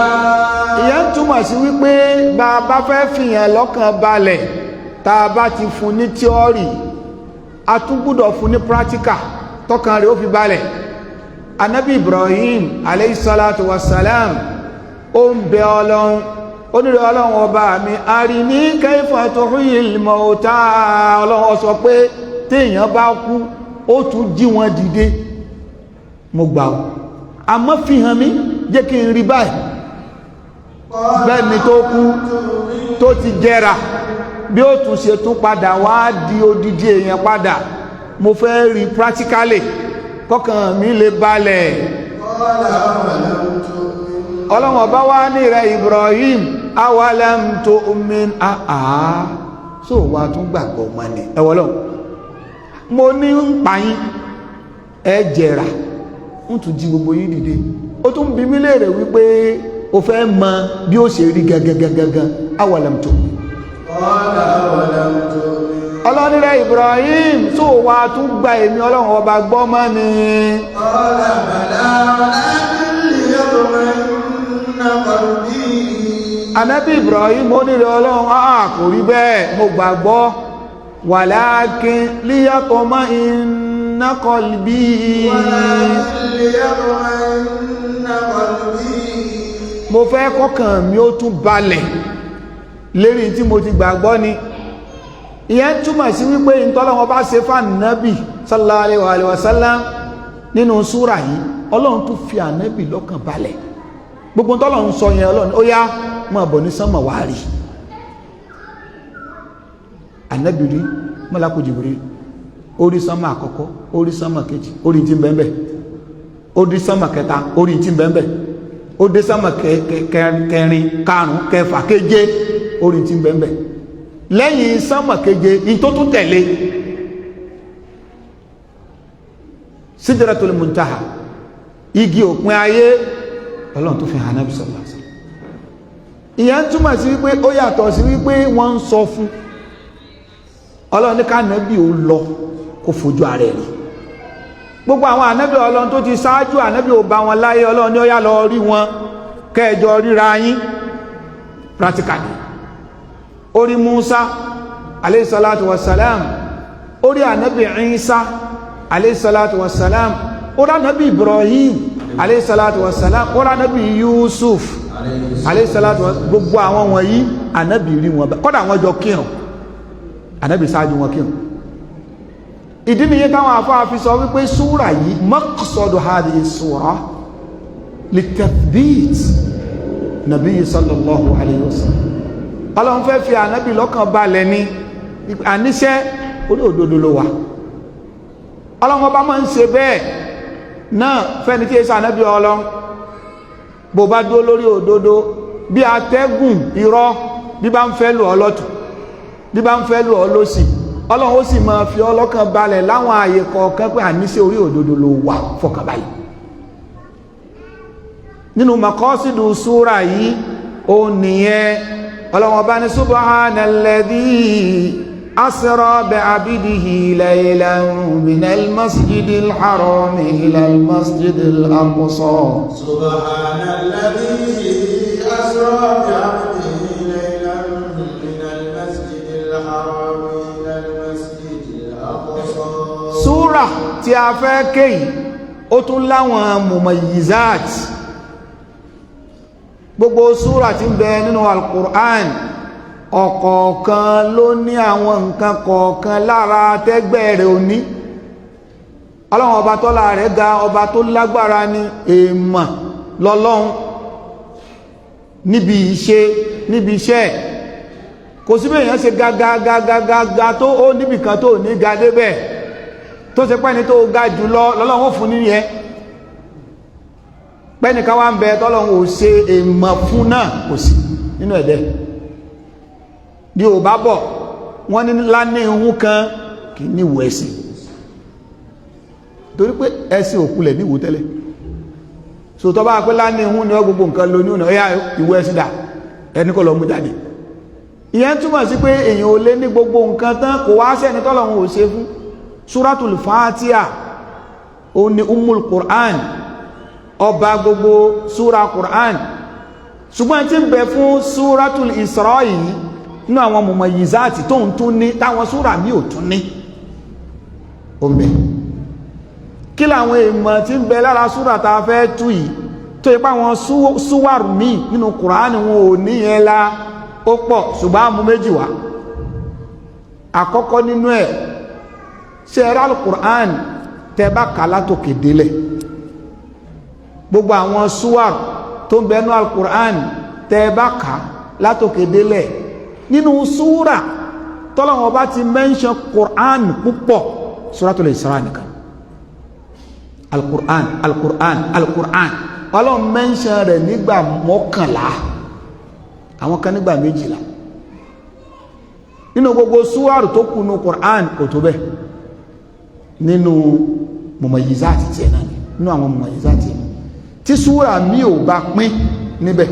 Ìyẹn túmọ̀ sí wípé bá a bá fẹ́ fìyàn lọ́kàn balẹ̀, tá a bá ti fún ní tíọ́rì, a tún gbọ́dọ̀ fún ní pírátíkà tọ́kàn rẹ̀ ó fi balẹ̀. Ànábì Ibrahim alayhi salatu wassalam ó ń bẹ Ọlọ́run, ó nílò Ọlọ́run ọba mi arini kayfa tuhyil mauta. Ọlọ́run sọ pé téèyàn bá kú ó tún jí wọn dìde, mo gbà ó, àmọ́ fi hàn mí, jẹ́ kí n rí báyìí bẹ́ẹ̀ni tó kú tó ti jẹrà, bí ó tún ṣe tún padà wá di odidi èèyàn padà, mo fẹ́ rí practically kọ́kàn mi lè balẹ̀. Ọlọ́run ọba wá ní rẹ̀ Ibrahim awalam tu'min, so wá tún gbàgbọ́ mọ́ ni ẹwọ́ lọ́wọ́, mo ní ń pààyín ẹ jẹ̀rà ń tún jí gbogbo yín dìde ó tún bí mí léèrè wípé o fẹ́ mọ bí ó ṣe rí gangan awalam tu'min ọlọ́nirẹ̀ Ibrahim tó wà tún gba èmi ọlọ́run ọba gbọ́ mọ́ ni Ànábì Ibrahim ó nírẹ̀ ọlọ́run kò rí bẹ́ẹ̀ mo gbàgbọ́ walakin liyatma'inna qalbi mo fẹ́ kọ́kàn mi ó tún balẹ̀ lérí tí mo ti gbàgbọ́ ni ìyẹn túmọ̀ sí wípé ìtọ́lọ́wọ́ bá ṣe fánàbì sallallahu alaihi wasallam nínú súrà yìí ọlọ́run tún fi ànábì lọ́kàn balẹ̀ gbogbo tọ́lọ́run sọ yẹn ọlọ́run ó yá máa bọ̀ ní sánmà wá rí ànábì rí mọ́lákù Jibril orí sánmà àkọ́kọ́ orí sánmà kejì orí tí ń bẹ́ẹ̀ orí sánmà kẹta orí tí ń bẹ́ẹ̀ ó dé sánmà kẹrin karùn kẹfà keje orí tí ń bẹ́ẹ̀ lẹ́yìn sánmà keje in tó tún tẹ̀lé Sidratul Muntaha igi òpin ayé ọlọ́run tó fi hàn Ànábì sallallahu alaihi wasallam ìyẹn túmọ̀ sí wípé ó yàtọ̀ sí wípé wọ́n ń sọ fún ọlọ́run ní kánàbí ó lọ kó fojú ara ẹ̀ rí gbogbo àwọn ànábì ọlọ́run tó ti ṣáájú ànábì ò bá wọn láyé ọlọ́run ní ó yá lọ rí wọn kẹjọ ríra yín practically orí Musa aleyhisalatu wasalam orí ànábì Isa aleyhisalatu wasalam orí ànábì Ibrahim aleyhisalatu wasalam orí ànábì Yusuf aleyhisalatu wasalam gbogbo àwọn wọ̀nyí ànábì rí wọn kọ́dà wọn jọ kírun ànábì ṣáájú wọn kírun ìdí nìyẹn táwọn àfáà fi sọ wípé súrà yìí maqsadu hadhihi súrà litathbit nabiyyi sallallahu alayhi wa sallam ọlọ́run fẹ́ fi ànábì lọ́kàn balẹ̀ ní àníṣẹ́ orí òdodo ló wà ọlọ́run ọba máa ń ṣe bẹ́ẹ̀ náà fẹ́ni tí èsà ànábì ọlọ́run bó bá dúró lórí òdodo bí atẹ́gùn irọ́ bí bá ń fẹ́ lù ọ́ lọ́tù bí bá ń fẹ́ lù ọ́ lósì ọlọ́run ó sì máa fi ọlọ́kàn balẹ̀ láwọn ààyè kọ̀ọ̀kan pé àníṣe orí òdodo ló wà fọkànbalẹ̀ nínú makọ́sídù súra yìí ó nìyẹn ọlọ́run bá ní subhanalladhi asra bi'abdihi laylan minal masjidil harami ilal masjidil aqsa subhanalladhi asra bi'abdihi laylan minal masjidil harami súrà tí a fẹ́ kéyìí ó tún láwọn mumayyizat gbogbo súrà tí ń bẹ nínú al-Qur'an ọ̀kọ̀ọ̀kan ló ní àwọn nǹkan kọ̀ọ̀kan lára tẹ́gbẹ́ rẹ̀ òní ọlọ́run ọba tọ́lá rẹ̀ ga ọba tó lágbára ní èèmọ̀ lọ́lọ́run níbi iṣẹ́ kò sí bí èèyàn ṣe ga tó ó níbìkan tó ní ga débẹ̀ tó ṣe pẹ́ni tó ga jù lọ lọ́lọ́run fún níyẹn pẹ́nìkan wá ń bẹ tọ́lọ́run ò ṣe èèmọ̀ fún náà kò sí nínú ẹ̀dẹ́ bí ò bá bọ̀ wọ́n ní lání ihun kan kì í níwò ẹ̀sìn torí pé ẹ̀sìn òkulẹ̀ níwò tẹ́lẹ̀ so tọ́ bá pẹ́ lání ihun ni ọ gbogbo nǹkan ló ní ọ̀nà ẹ̀yà ìwò ẹ̀sìn dà ẹni kọ́ lọ mú jáde ìyẹn túmọ̀ sí pé èèyàn ò lé ní gbogbo nǹkan tán kò wá sẹ́ni tọ́lọ́run ò ṣe fún Suratul Fatiha ó ní Ummul Qur'an ọba gbogbo súra Qur'an ṣùgbọ́n tí ń bẹ fún Suratul Isra yìí nínú àwọn mumayyizati tó ń tún ní táwọn súra mi ò tún ní omi kí làwọn èèmọ̀ tí ń bẹ lára súra tá a fẹ́ tú yìí tó ipá wọn súwàrù míì nínú Qur'an wọn ò ní yẹn la ó pọ̀ ṣùgbọ́n àmú méjì wá àkọ́kọ́ nínú ẹ̀ ṣe ẹ̀rọ al-Qur'an tẹ́ bá kà látòkè délẹ̀ gbogbo àwọn súwàr tó ń bẹnu al-Qur'an tẹ́ bá kà látòkè délẹ̀ nínú súra tọ́lọ́wọ́ bá ti mention Qur'an púpọ̀ Suratul Isra nìkan al-Qur'an ọlọ́run mention rẹ̀ nígbà 11 àwọn kan nígbà 12 nínú gbogbo súwàr tó kù ní Qur'an kò tó bẹ́ẹ̀ nínú mumayyizati tiẹ̀ náà ni nínú àwọn mu'jizati tí súra mi ò bá pín níbẹ̀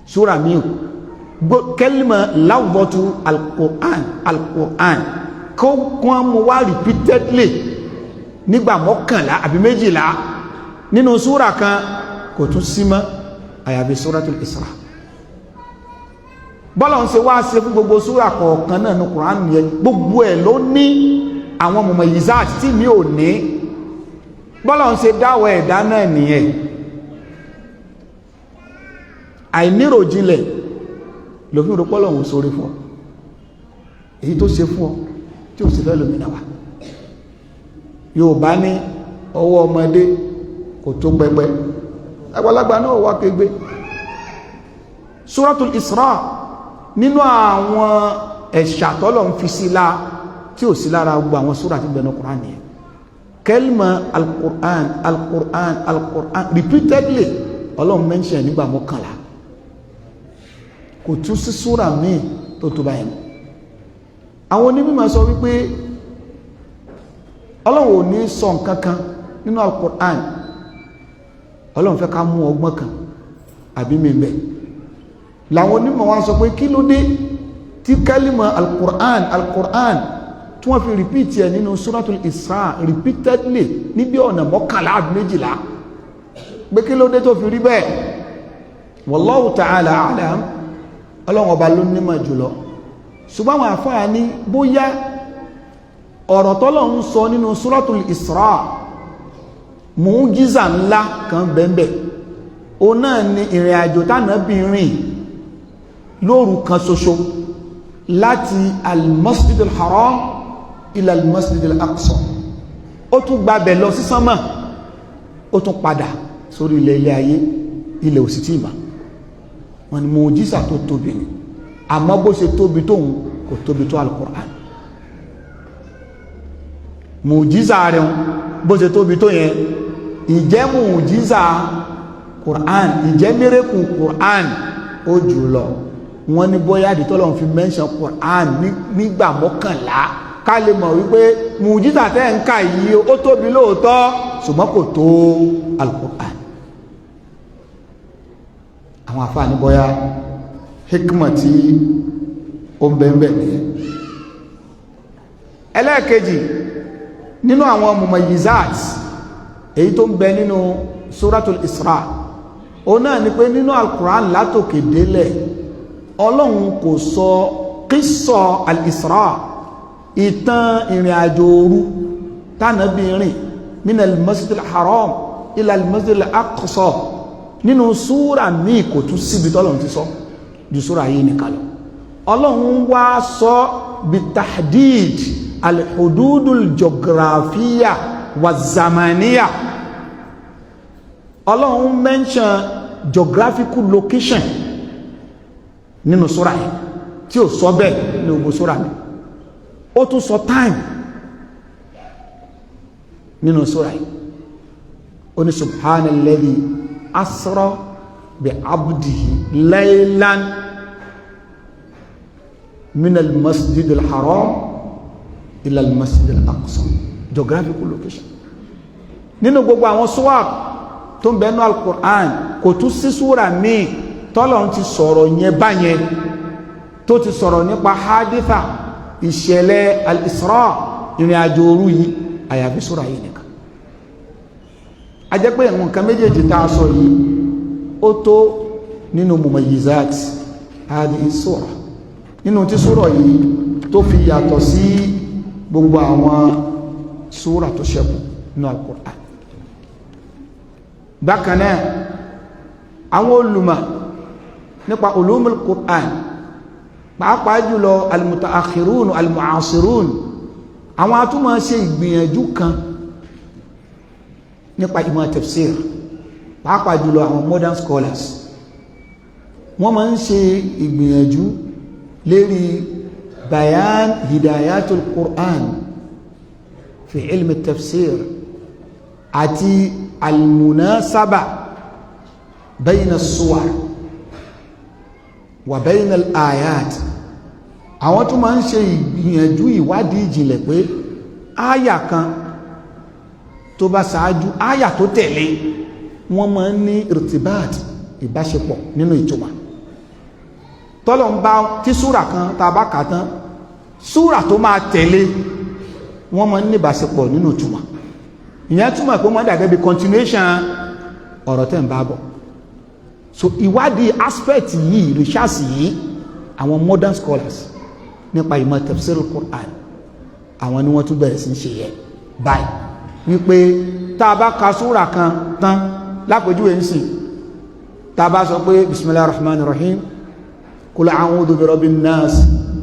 súra mi ò kẹ́lìmọ̀ láwùbọ́tú al-Qur'an kó wọ́n mú wá repeatedly nígbà 11 àbí 12 nínú súra kan kò tún sí mọ́ àyàfi Suratul Isra bọ́lá ń ṣe wá ṣe fún gbogbo súra kọ̀ọ̀kan náà ní Qur'an yẹn gbogbo ẹ̀ ló ní àwọn mu'jizat tí mi ò ní bọ́lá ń ṣe dáwọ̀ ẹ̀dá náà nìyẹn àìníròjinlẹ̀ lòfin rò pọ́lọ̀ òun sórí fún ọ èyí tó ṣe fún ọ tí ó sì fẹ́ lómìnà wà Yorùbá ní ọwọ́ ọmọdé kò tó pẹpẹ àgbàlagbà náà wá kégbé Suratul Isra nínú àwọn ẹ̀ṣà tọ́lọ̀ ń fi sí lá tí ò sí lára gbogbo àwọn súra tí bẹ̀rẹ̀ Qur'an nìyẹn kẹlìmọ̀ al-Qur'an repeatedly Ọlọ́run mention nígbà 11 kò tún sí súra míì tó tó báyìí àwọn onímọ̀ sọ wípé Ọlọ́run ò ní sọ nǹkan kan nínú al-Qur'an Ọlọ́run fẹ́ ká mú ọgbọ́n kan àbí mímẹ́ làwọn onímọ̀ wọn sọ pé kí ló dé tí kálímà al-Qur'an tí wọ́n fi repeat ẹ̀ nínú Suratul Isra repeatedly níbi ọ̀nà 11 àbí 12 pé kí ló dé tó fi rí bẹ́ẹ̀ wallahu ta'ala a'lam Ọlọ́run ọba ló nímọ̀ jùlọ ṣùgbọ́n àwọn àfáà ní bóyá ọ̀rọ̀ tọ́lọ́run sọ nínú Suratul Isra mu'jiza ńlá kan bẹ́ẹ̀ o náà ni ìrìn àjò tánàbí rìn lóru kan ṣoṣo láti al-Masjid al-Haram ila al-Masjid al-Aqsa ó tún gbabẹ̀ lọ sí sánmà ó tún padà sórí ilẹ̀ ayé ilẹ̀ òsì tí ìmá wọn ni mu'jiza tó tóbi ni àmọ́ bó ṣe tóbi tóun kò tóbi tó al-Qur'an mu'jiza rẹ̀ bó ṣe tóbi tó yẹn ìjẹ́ mu'jiza Qur'an ìjẹ́ mírèkù Qur'an ó jù lọ wọ́n ní bóyá àdìtọ́lọ̀ fi mention Qur'an nígbà 11 ká lè mọ̀ wípé mu'jiza tẹ́ ń kà yìí ó tóbi lóòótọ́ ṣùgbọ́n kò tó al-Qur'an àwọn àfáà ní bóyá hikma tí ó ń bẹ̀ẹ̀bẹ̀ ní ẹlẹ́ẹ̀kejì nínú àwọn mumayyizat èyí tó ń bẹ nínú Suratul Isra ó náà ni pé nínú al-Qur'an látòkè délẹ̀ Ọlọ́run kò sọ qissa al-Isra ìtàn ìrìn àjò òru tánàbí rìn min al-Masjid al-Haram ila al-Masjid al-Aqsa nínú súra míì kò tún síbi tọ́lọ́run ti sọ ju súra yìí nìkan lọ Ọlọ́run wá sọ bitahdid al-hududul geographiya wa zamaniya Ọlọ́run mention geographical location nínú súra yìí tí ó sọ bẹ́ẹ̀ ní gbogbo súra mi ó tún sọ time nínú súra yìí ó ní subhanalladhi asra bi abdihi laylan min al-masjid al-haram ila al-masjid al-aqsa geographical location nínú gbogbo àwọn súwà tó ń bẹnu al-Qur'an kò tún sí súra míì tọ́lọ́run ti sọ̀rọ̀ yẹn báyẹn tó ti sọ̀rọ̀ nípa haditha ìṣẹ̀lẹ̀ al-Isra ìrìn àjò òru yìí àyàfi súra yìí nìkan a jẹ́ pé nǹkan méjèèjì tá a sọ yìí ó tó nínú mumayyizat hadhihi súra nínú tí súra yìí tó fi yàtọ̀ sí gbogbo àwọn súra tó ṣẹ́kù nínú al-Qur'an bákan náà àwọn olùmọ̀ nípa ulumul Qur'an pàápàá jùlọ al-mutaakhirun al-mu'asirun àwọn atúmọ̀ ṣe ìgbìyànjú kan nípa ìmọ̀ tafsir pàápàá jùlọ àwọn modern scholars wọ́n máa ń ṣe ìgbìyànjú lérí bayan hidayatul Qur'an fi ilmi tafsir àti al-munasaba bayna as-suwar wa bayna al-ayat àwọn tó máa ń ṣe ìgbìyànjú ìwádìí ìjìnlẹ̀ pé áyà kan tó bá ṣáájú áyà tó tẹ̀lé wọ́n máa ń ní irtibat ìbáṣepọ̀ nínú ìtumọ̀ tọ́lọ̀ ń bá tí súrà kan tá a bá kà tán súrà tó máa tẹ̀lé wọ́n máa ń ní ìbáṣepọ̀ nínú ìtumọ̀ ìyẹn túmọ̀ pé wọ́n dàgẹ́ bí continuation ọ̀rọ̀ tẹ́ ń bá bọ̀ so ìwádìí aspect yìí research yìí àwọn modern scholars nípa ìmọ̀ tafsir Qur'an àwọn ni wọ́n tún bẹ̀rẹ̀ sí ṣe yẹ báyìí wípé tá a bá ka súrà kan tán lápèjúwe ń sìn tá a bá sọ pé bismillahir rahmanir rahim qul a'udhu bi rabbin nas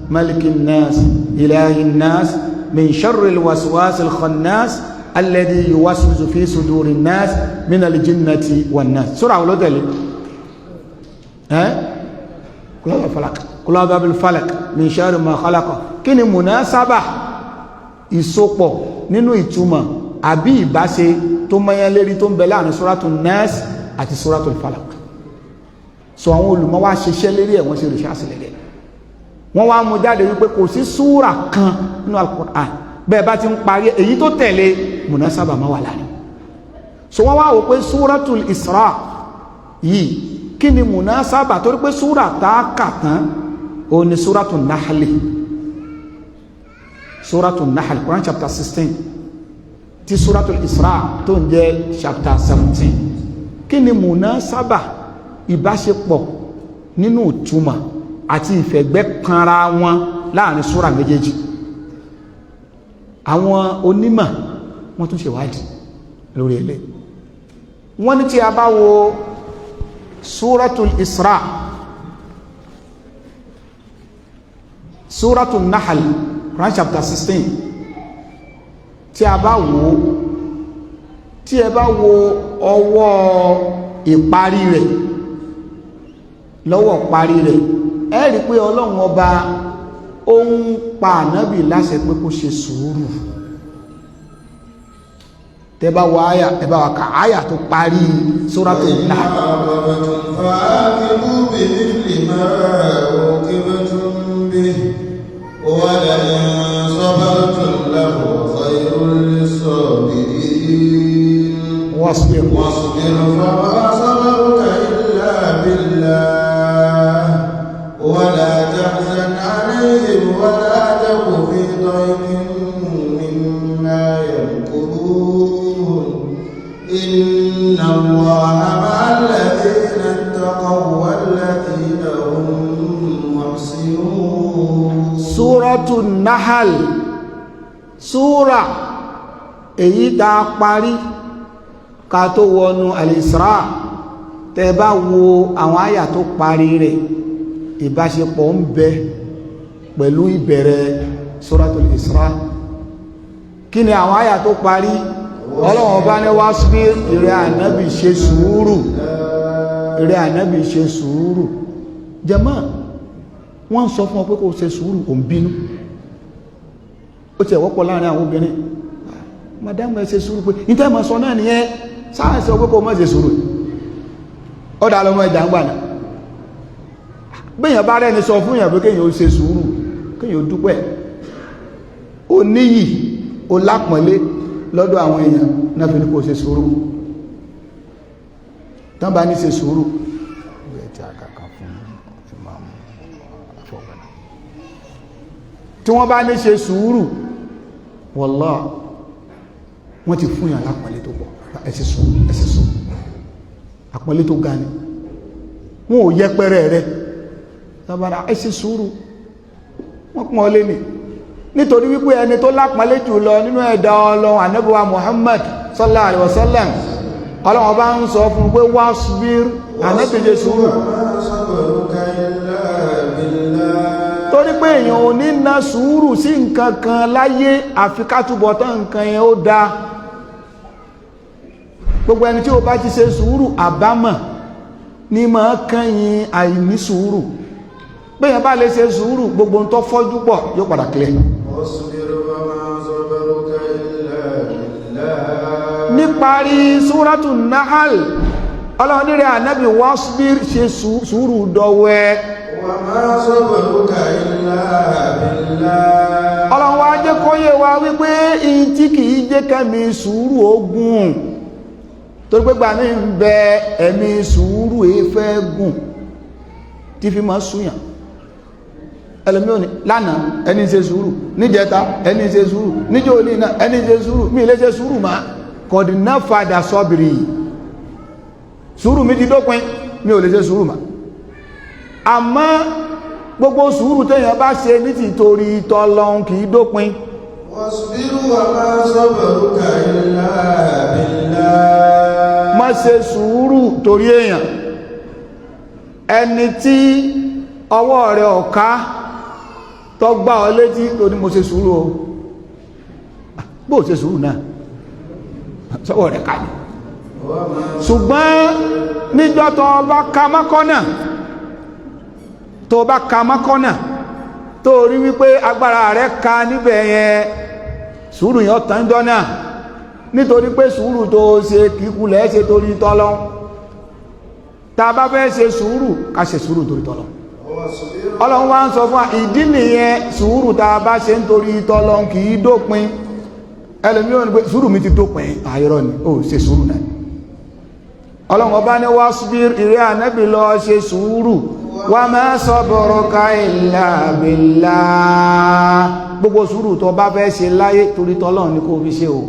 malikin nas ilahin nas min sharril waswasil khannas alladhi yuwaswisu fi sudurin nas minal jinnati wan nas súrà wo ló tẹ̀lé qul a'udhu bil falaq min sharri ma khalaqa kí ni munasaba ìsopọ̀ nínú ìtumọ̀ àbí ìbáṣe tó mọ́yán lérí tó ń bẹ láàrin suratul nas àti suratul falaq so àwọn olùmọ̀ wá ṣiṣẹ́ lérí ẹ̀ wọ́n ṣe rìṣáàsì lẹ́lẹ́ wọ́n wá mú jáde wípé kò sí súrà kan nínú al-Qur'an bẹ́ẹ̀ bá ti ń parí èyí tó tẹ̀lé munasaba máa wà láàrin so wọ́n wá wò pé suratul Isra yìí kí ni munasaba torí pé súrà tá a kà tán ó ní suratul Nahl suratul Nahl Quran chapter 16 ti suratul Isra tó ń jẹ́ chapter 17 kí ni munasaba ìbáṣepọ̀ nínú ìtumọ̀ àti ìfẹ̀gbẹ́ kanra wọn láàrin súra méjèèjì àwọn onímọ̀ wọ́n tún ṣèwádìí lórí ilé wọ́n ní tí a bá wo suratul Isra suratul Nahl Quran chapter 16 tí a bá wo tí ẹ bá wo ọwọ́ ìparí rẹ̀ lọ́wọ́ parí rẹ̀ ẹ rí pé ọlọ́run ọba ó ń pa ànábì láṣẹ pé kó ṣe sùúrù tẹ́ bá wọ àyà ẹ bá wà ká àyà tó parí Suratul Nahl واصبر فما صبرك إلا بالله ولا تحزن عليهم ولا تك في ضيق مما يمكرون إن الله مع الذين اتقوا والذين هم محسنون سورة النحل سورة èyí tá a parí ká tó wọnú al-Isra tẹ́ bá wo àwọn àyà tó parí rẹ̀ ìbáṣepọ̀ ń bẹ pẹ̀lú ìbẹ̀rẹ̀ suratul Isra kí ni àwọn àyà tó parí Ọlọ́hun bá ní wasbir ìrẹ́ ànábì ṣe sùúrù ìrẹ́ ànábì ṣe sùúrù jàmá wọ́n sọ fún ọ pé kó ṣe sùúrù ò ń bínú ó ti ẹ̀wọ́pọ̀ láàrin àwọn obìnrin madam ẹ ṣe sùúrù pé ní tẹ́mọ̀ sọ náà nìyẹn sáàsì ọgbẹ́ kó mọ́ ṣe sùúrù ó dá lọ́mọ ìjà ń gbà náà gbìyàn bá rẹni sọ fún ìyàn pé kéèyàn ó ṣe sùúrù kéèyàn ó dúpẹ́ ó níyì ó lápọ̀nlé lọ́dọ̀ àwọn èèyàn náà fi ní kó ṣe sùúrù tán bá ní ṣe sùúrù tí wọ́n bá ní ṣe sùúrù wallah wọ́n ti fún yàn lápọ̀nlé tó pọ̀ ẹ̀sì sùn àpọ̀nlé tó ga ni wọ́n ò yẹpẹrẹ rẹ̀ tàbára ẹ̀sì sùúrù wọ́n pọ̀ lé ní nítorí wípé ẹni tó lápọ̀nlé jù lọ nínú ẹ̀dá Ọlọ́run ànábì wa Muhammad sallallahu alaihi wasallam Ọlọ́run bá ń sọ fún pé wasbir ànábì ṣe sùúrù torí pé èèyàn ò ní ná sùúrù sí nǹkan kan láyé àfi ká túbọ̀ tán nǹkan yẹn ó dáa gbogbo ẹni tí ó bá ti ṣe sùúrù àbámọ̀ ní máa kẹ́yìn àìní sùúrù bẹ́yàn bá lè ṣe sùúrù gbogbo ń tọ́ fọ́jú pọ̀ yóò padà kílẹ̀ níparí Suratul Nahl Ọlọ́run ní rẹ̀ ànábì wasbir ṣe sùúrù dọ̀wẹ́ وما صبرك إلا بالله Ọlọ́run wá jẹ́ kó kó yé wa wípé in tí kìí jẹ́ kẹ́mi sùúrù ogun torí pé gbà mí ń bẹ ẹ̀mí sùúrù èéfẹ́ gùn tí fi máa súyàn ẹlẹ́mí òní lánàá ẹni ṣe sùúrù níjẹta ẹni ṣe sùúrù níjọ́ òní náà ẹni ṣe sùúrù mí ilé ṣe sùúrù máa kọ̀dínà fàdà sọ́bìrì sùúrù mi ti dópin mi ò lè ṣe sùúrù máa àmọ́ gbogbo sùúrù téèyàn bá ṣe ní ti torí tọ́lọ́hun kìí dópin wasbiru wa ma sabruka illa billah má ṣe sùúrù torí èèyàn ẹni tí ọwọ́ rẹ̀ ọ̀ká tó gbá ọ létí tó ní mo ṣe sùúrù o bó ṣe sùúrù náà sọ́wọ́ rẹ̀ ká ní ṣùgbọ́n níjọ́ tó bá ka mọ́kànnà tó bá ka mọ́kànnà tó rí wípé agbára rẹ̀ ka níbẹ̀ yẹn sùúrù yẹn ọ̀tán jọ́nà nítorí pé sùúrù tó ṣe kíkulẹ̀ ṣe torí tọ́lọ́hun tá a bá fẹ́ ṣe sùúrù ká ṣe sùúrù torí tọ́lọ́hun ọlọ́run wá ń sọ fún wa ìdí nìyẹn sùúrù tá a bá ṣe ń torí tọ́lọ́hun kì í dópin ẹlòmí ò ní pé sùúrù mi ti dópin àìrọ́ ni ó ṣe sùúrù náà ọlọ́run ọba ní wasbir ìrẹ́ ànábì lọ ṣe sùúrù wa ma sabruka illa billah gbogbo sùúrù tó bá fẹ́ ṣe láyé torí tọ́lọ́hun ni kò fi ṣe o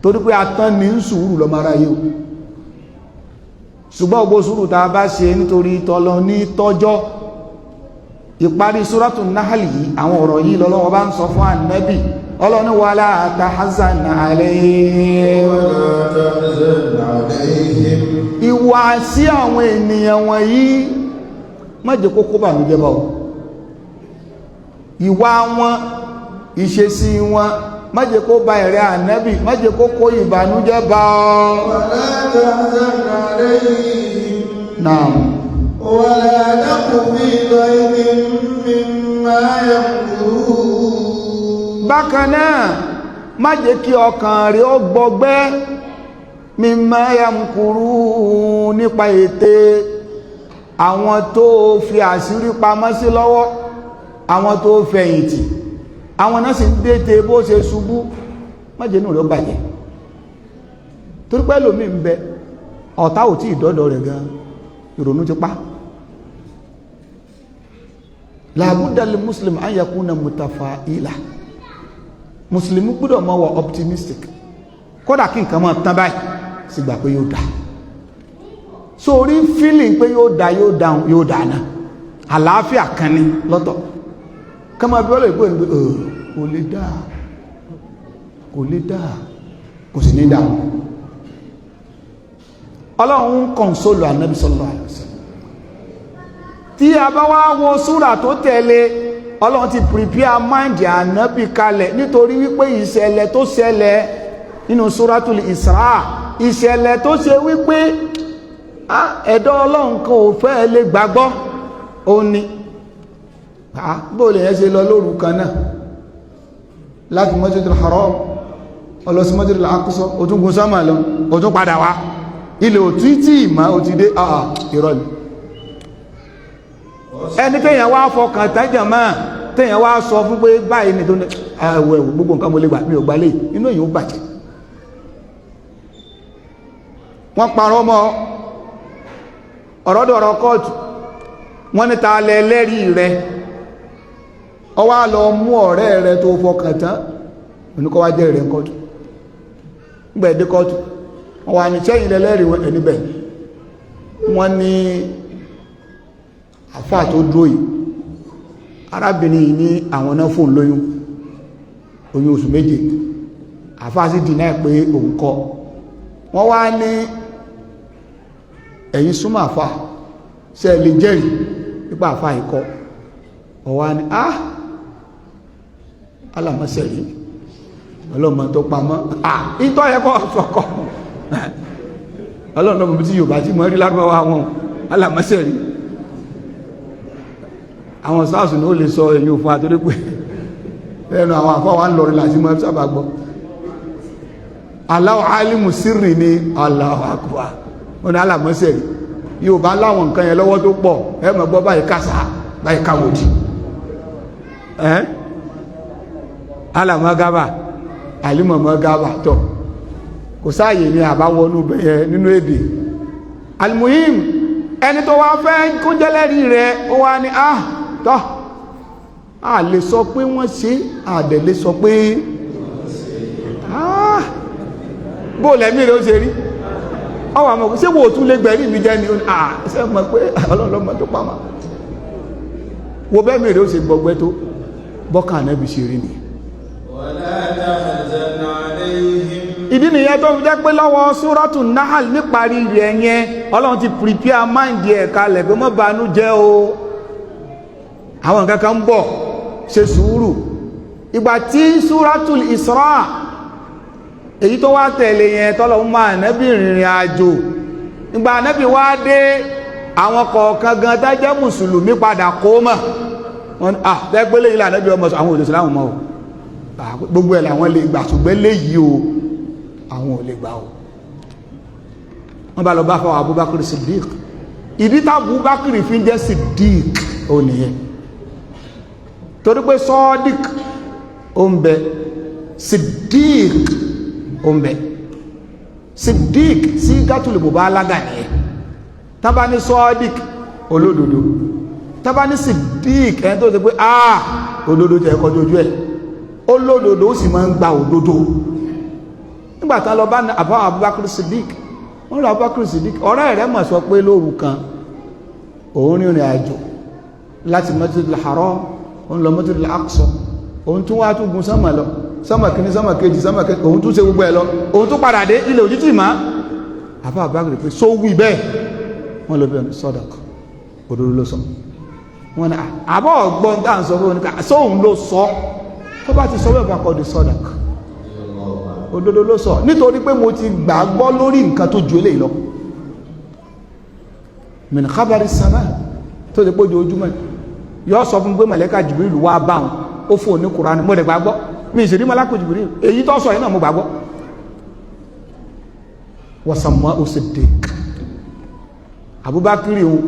torí pé atán ní sùúrù lọ mara yíò ṣùgbọ́n gbogbo sùúrù tá a bá ṣe nítorí tọ́lọ́hun ní tọ́jọ́ ìparí Suratu Nahl yìí àwọn ọ̀rọ̀ yìí lọ́lọ́wọ́ bá ń sọ fún ànábì ọlọ́ni wala tahzan alayhim ìwà sí àwọn ènìyàn wọ̀nyí má jẹ́ kó kó bànújẹ́ bá ọ ìwà wọn ìṣesí wọn má jẹ́ kó bá ẹ̀rẹ́ ànábì má jẹ́ kó kó ìbànújẹ́ bá ọ wala tahzan alayhim naam wala taku fi dayqin mimma yamkurun bákan náà má jẹ́ kí ọkàn rẹ̀ ó gbọgbẹ́ mimma yamkurun nípa ète àwọn tó fi àṣírí pamọ́ sí lọ́wọ́ àwọn tó fẹ̀yìntì àwọn náà sì ń dédé bó ṣe ṣubú má jẹ́ inú rẹ̀ ó bàjẹ́ torí pé lómi ń bẹ ọ̀tá ò tí ìdọ́dọ̀ rẹ̀ gan ìrònú ti pa làbúdà lil muslim an yakuna mutafa'ila mùsùlùmí gbọ́dọ̀ mọ́ wọ optimistic kódà kí nǹkan mọ́ tán báyìí sì gbà pé yóò dá so orí feeling pé yóò dá yóò dáhùn yóò dáná àlàáfíà kan ní lọ́tọ̀ kọ́mọ bí wọ́n lè gbọ́ ìgbé kò lè dá kò lè dá kò sì ní dáhùn ọlọ́run kọ̀nsólù ànábì sallallahu alaihi wasallam tí a bá wá wo súrà tó tẹ̀lé ọlọ́run ti prepare mind ànábì kalẹ̀ nítorí wípé ìṣẹ̀lẹ̀ tó ṣẹlẹ̀ nínú Suratul Isra ìṣẹ̀lẹ̀ tó ṣe wípé ẹ̀dọ́ ọlọ́run kan ò fẹ́ lè gbàgbọ́ ó ní bóòlù yẹn ṣe lọ lóru kan náà láti Masjidil Haram ọlọ́sí Masjidil Aqsa ó tún gun sámà lọ ó tún padà wá ilẹ̀ òtítì ìmá ó ti dé irọ́ ni ẹni tẹ́yàn wá fọkàn tẹ́jàn máa tẹ́yàn wá sọ fún pé báyìí ni tó ní ẹwẹ̀ gbogbo nǹkan mo lè gbà mí ò gbà lè inú èyàn ó bàjẹ́ wọ́n parọ́ mọ́ ọ̀rọ̀dọ̀rọ̀ kóòtù wọ́n ní ta lẹ lẹ́rìí rẹ ó wá lọ mú ọ̀rẹ́ rẹ tó fọkàn tán oníkọ́ wá jẹ́ rẹ̀ kóòtù gbẹ̀dẹ́ kóòtù wọ́n wá ní sẹ́yìn lẹ́lẹ́rìí ẹni bẹ̀ wọ́n ní àfáà tó dúró yìí arábìnrin yìí ní àwọn náà fún lóyún oyún oṣù méje àfáà sì dínà pé òun kọ́ wọ́n wá ní ẹ̀yin súnmọ́ àfáà ṣe lè jẹ́rìí nípa àfáà ikọ́ ọwá ní alámọ́sẹ̀ yìí ọlọ́mọ tó pamọ́ ìtọ́ ẹ̀kọ́ ọ̀fọ́kọ́ ọlọ́mọ tí yóò bá tí mọ́ rí lárúbáwá wọn alámọ́sẹ̀ yìí àwọn sáàsù ní ó lè sọ èyí òfin àtorí pé ẹnu àwọn àfọwà ń lọrin láti mọ́ sábà gbọ́ Allahu alimu sirri ní Allahu akbar wọn ni alámọ́sẹ̀ rí yóò bá láwọn nǹkan yẹn lọ́wọ́ tó pọ̀ ẹ mọ̀ gbọ́ báyìí kásá báyìí káwòdì alamagaba alimamagaba tọ̀ kò sáàyè ní àbáwọnú bẹ̀yẹ nínú èdè almuhim ẹni tó wá fẹ́ kó jẹ́lẹ́rí rẹ̀ ó wá ní tọ́ a lè sọ pé wọ́n ṣe àdẹ̀ lè sọ pé bó lẹ́mí rẹ̀ ó ṣe rí ọwọ́ àmọ́ ṣé wo tún lè gbẹ̀rí mi jẹ́ ni ṣe mọ̀ pé ọlọ́lọ́mọ tó pamọ́ wo bẹ́ẹ̀ mi rẹ̀ ó ṣe gbọgbẹ́ tó bọ́kà Ànábì ṣe rí ni ìdí nìyẹn tó fi jẹ́ pé lọ́wọ́ Suratu Nahl níparí rẹ̀ yẹn Ọlọ́run ti prepare mind ẹ̀ kalẹ̀ pé mọ́ banú jẹ́ o àwọn nǹkan kan ń bọ̀ ṣe sùúrù ìgbà tí Suratul Isra èyí tó wá tẹ̀lé yẹn tọ́lọ̀ ń máa Ànábì rìnrìn àjò ìgbà Ànábì wá dé àwọn kọ̀ọ̀kan gan tá jẹ́ mùsùlùmí padà kó mọ̀ wọn tẹ́gbẹ́lẹ́ ilẹ̀ Ànábì ọmọ àwọn òdòsí láwọn mọ́ o gbogbo ẹ̀ làwọn lè gbà ṣùgbẹ́ léyìí o àwọn ò lè gbà o wọ́n bá lọ bá fọwọ́ Abubakar Siddiq ìdí tá Abubakar fi ń jẹ́ Siddiq ò nìyẹn torí pé Sadiq ó ń bẹ Siddiq ó ń bẹ Siddiq sí gátùlù bò bá lága nìyẹn tábà ní Sadiq olódodo tábà ní Siddiq ẹni tó ti pé òdodo tẹ̀ kọjú ojú ẹ̀ olódodo ó sì máa ń gba òdodo nígbàtá lọ bá àbáwọn Abubakar Siddiq wọ́n lọ Abubakar Siddiq ọ̀rẹ́ rẹ̀ mọ̀ sọ pé lóru kan òun rìnrìn àjò láti Masjidil Haram òun lọ Masjidil Aqsa òun tún wá tún gun sánmà lọ sánmà kìíní sánmà kejì sánmà kejì òun tún ṣe gbogbo ẹ̀ lọ òun tún padà dé ilẹ̀ òjijì má àbá Abubakar pé só wí bẹ́ẹ̀ wọ́n lọ bẹ́ẹ̀ sọ́dọ̀k òdodo ló sọ wọ́n ní àbọ̀ ọ̀gbọ́n tá à ń sọ fún oníkà sóhun ló sọ tó bá ti sọ bẹ́ẹ̀ bá kọ́ di sọ́dọ̀k òdodo ló sọ nítorí pé mo ti gbàgbọ́ lórí nǹkan tó ju eléyìí lọ min khabari sama tó ti pójú ojúmọ́ yóò sọ fún pé màlẹ́kà Jibril wá bá wọn ó fò ní Qur'an mo dẹ̀ gbàgbọ́ mi ìṣèrí màlẹ́kà Jibril èyí tó sọ yìí náà mo gbàgbọ́ wasamma Siddiq Abubakar òun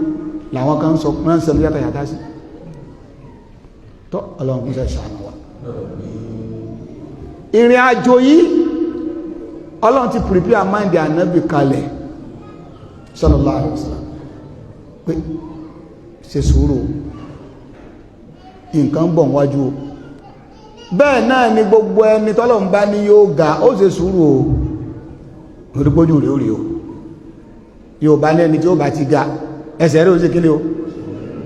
làwọn kan sọ wọn ń sẹlẹ̀ yàtọ̀ yàtọ̀ sí tó Ọlọ́run kún sẹ́ ṣàánú wa ìrìn àjò yìí Ọlọ́run ti prepare mind Ànábì kalẹ̀ sallallahu alaihi wasallam pé ṣe sùúrù nǹkan bọ̀ wájú o bẹ́ẹ̀ náà ni gbogbo ẹni tọ́lọ́run bá ní yóò ga ó ṣe sùúrù o orípójú rẹ̀ ó rí o yóò bá ní ẹni tí ó bá ti ga ẹsẹ̀ rẹ̀ ó ṣe kílé o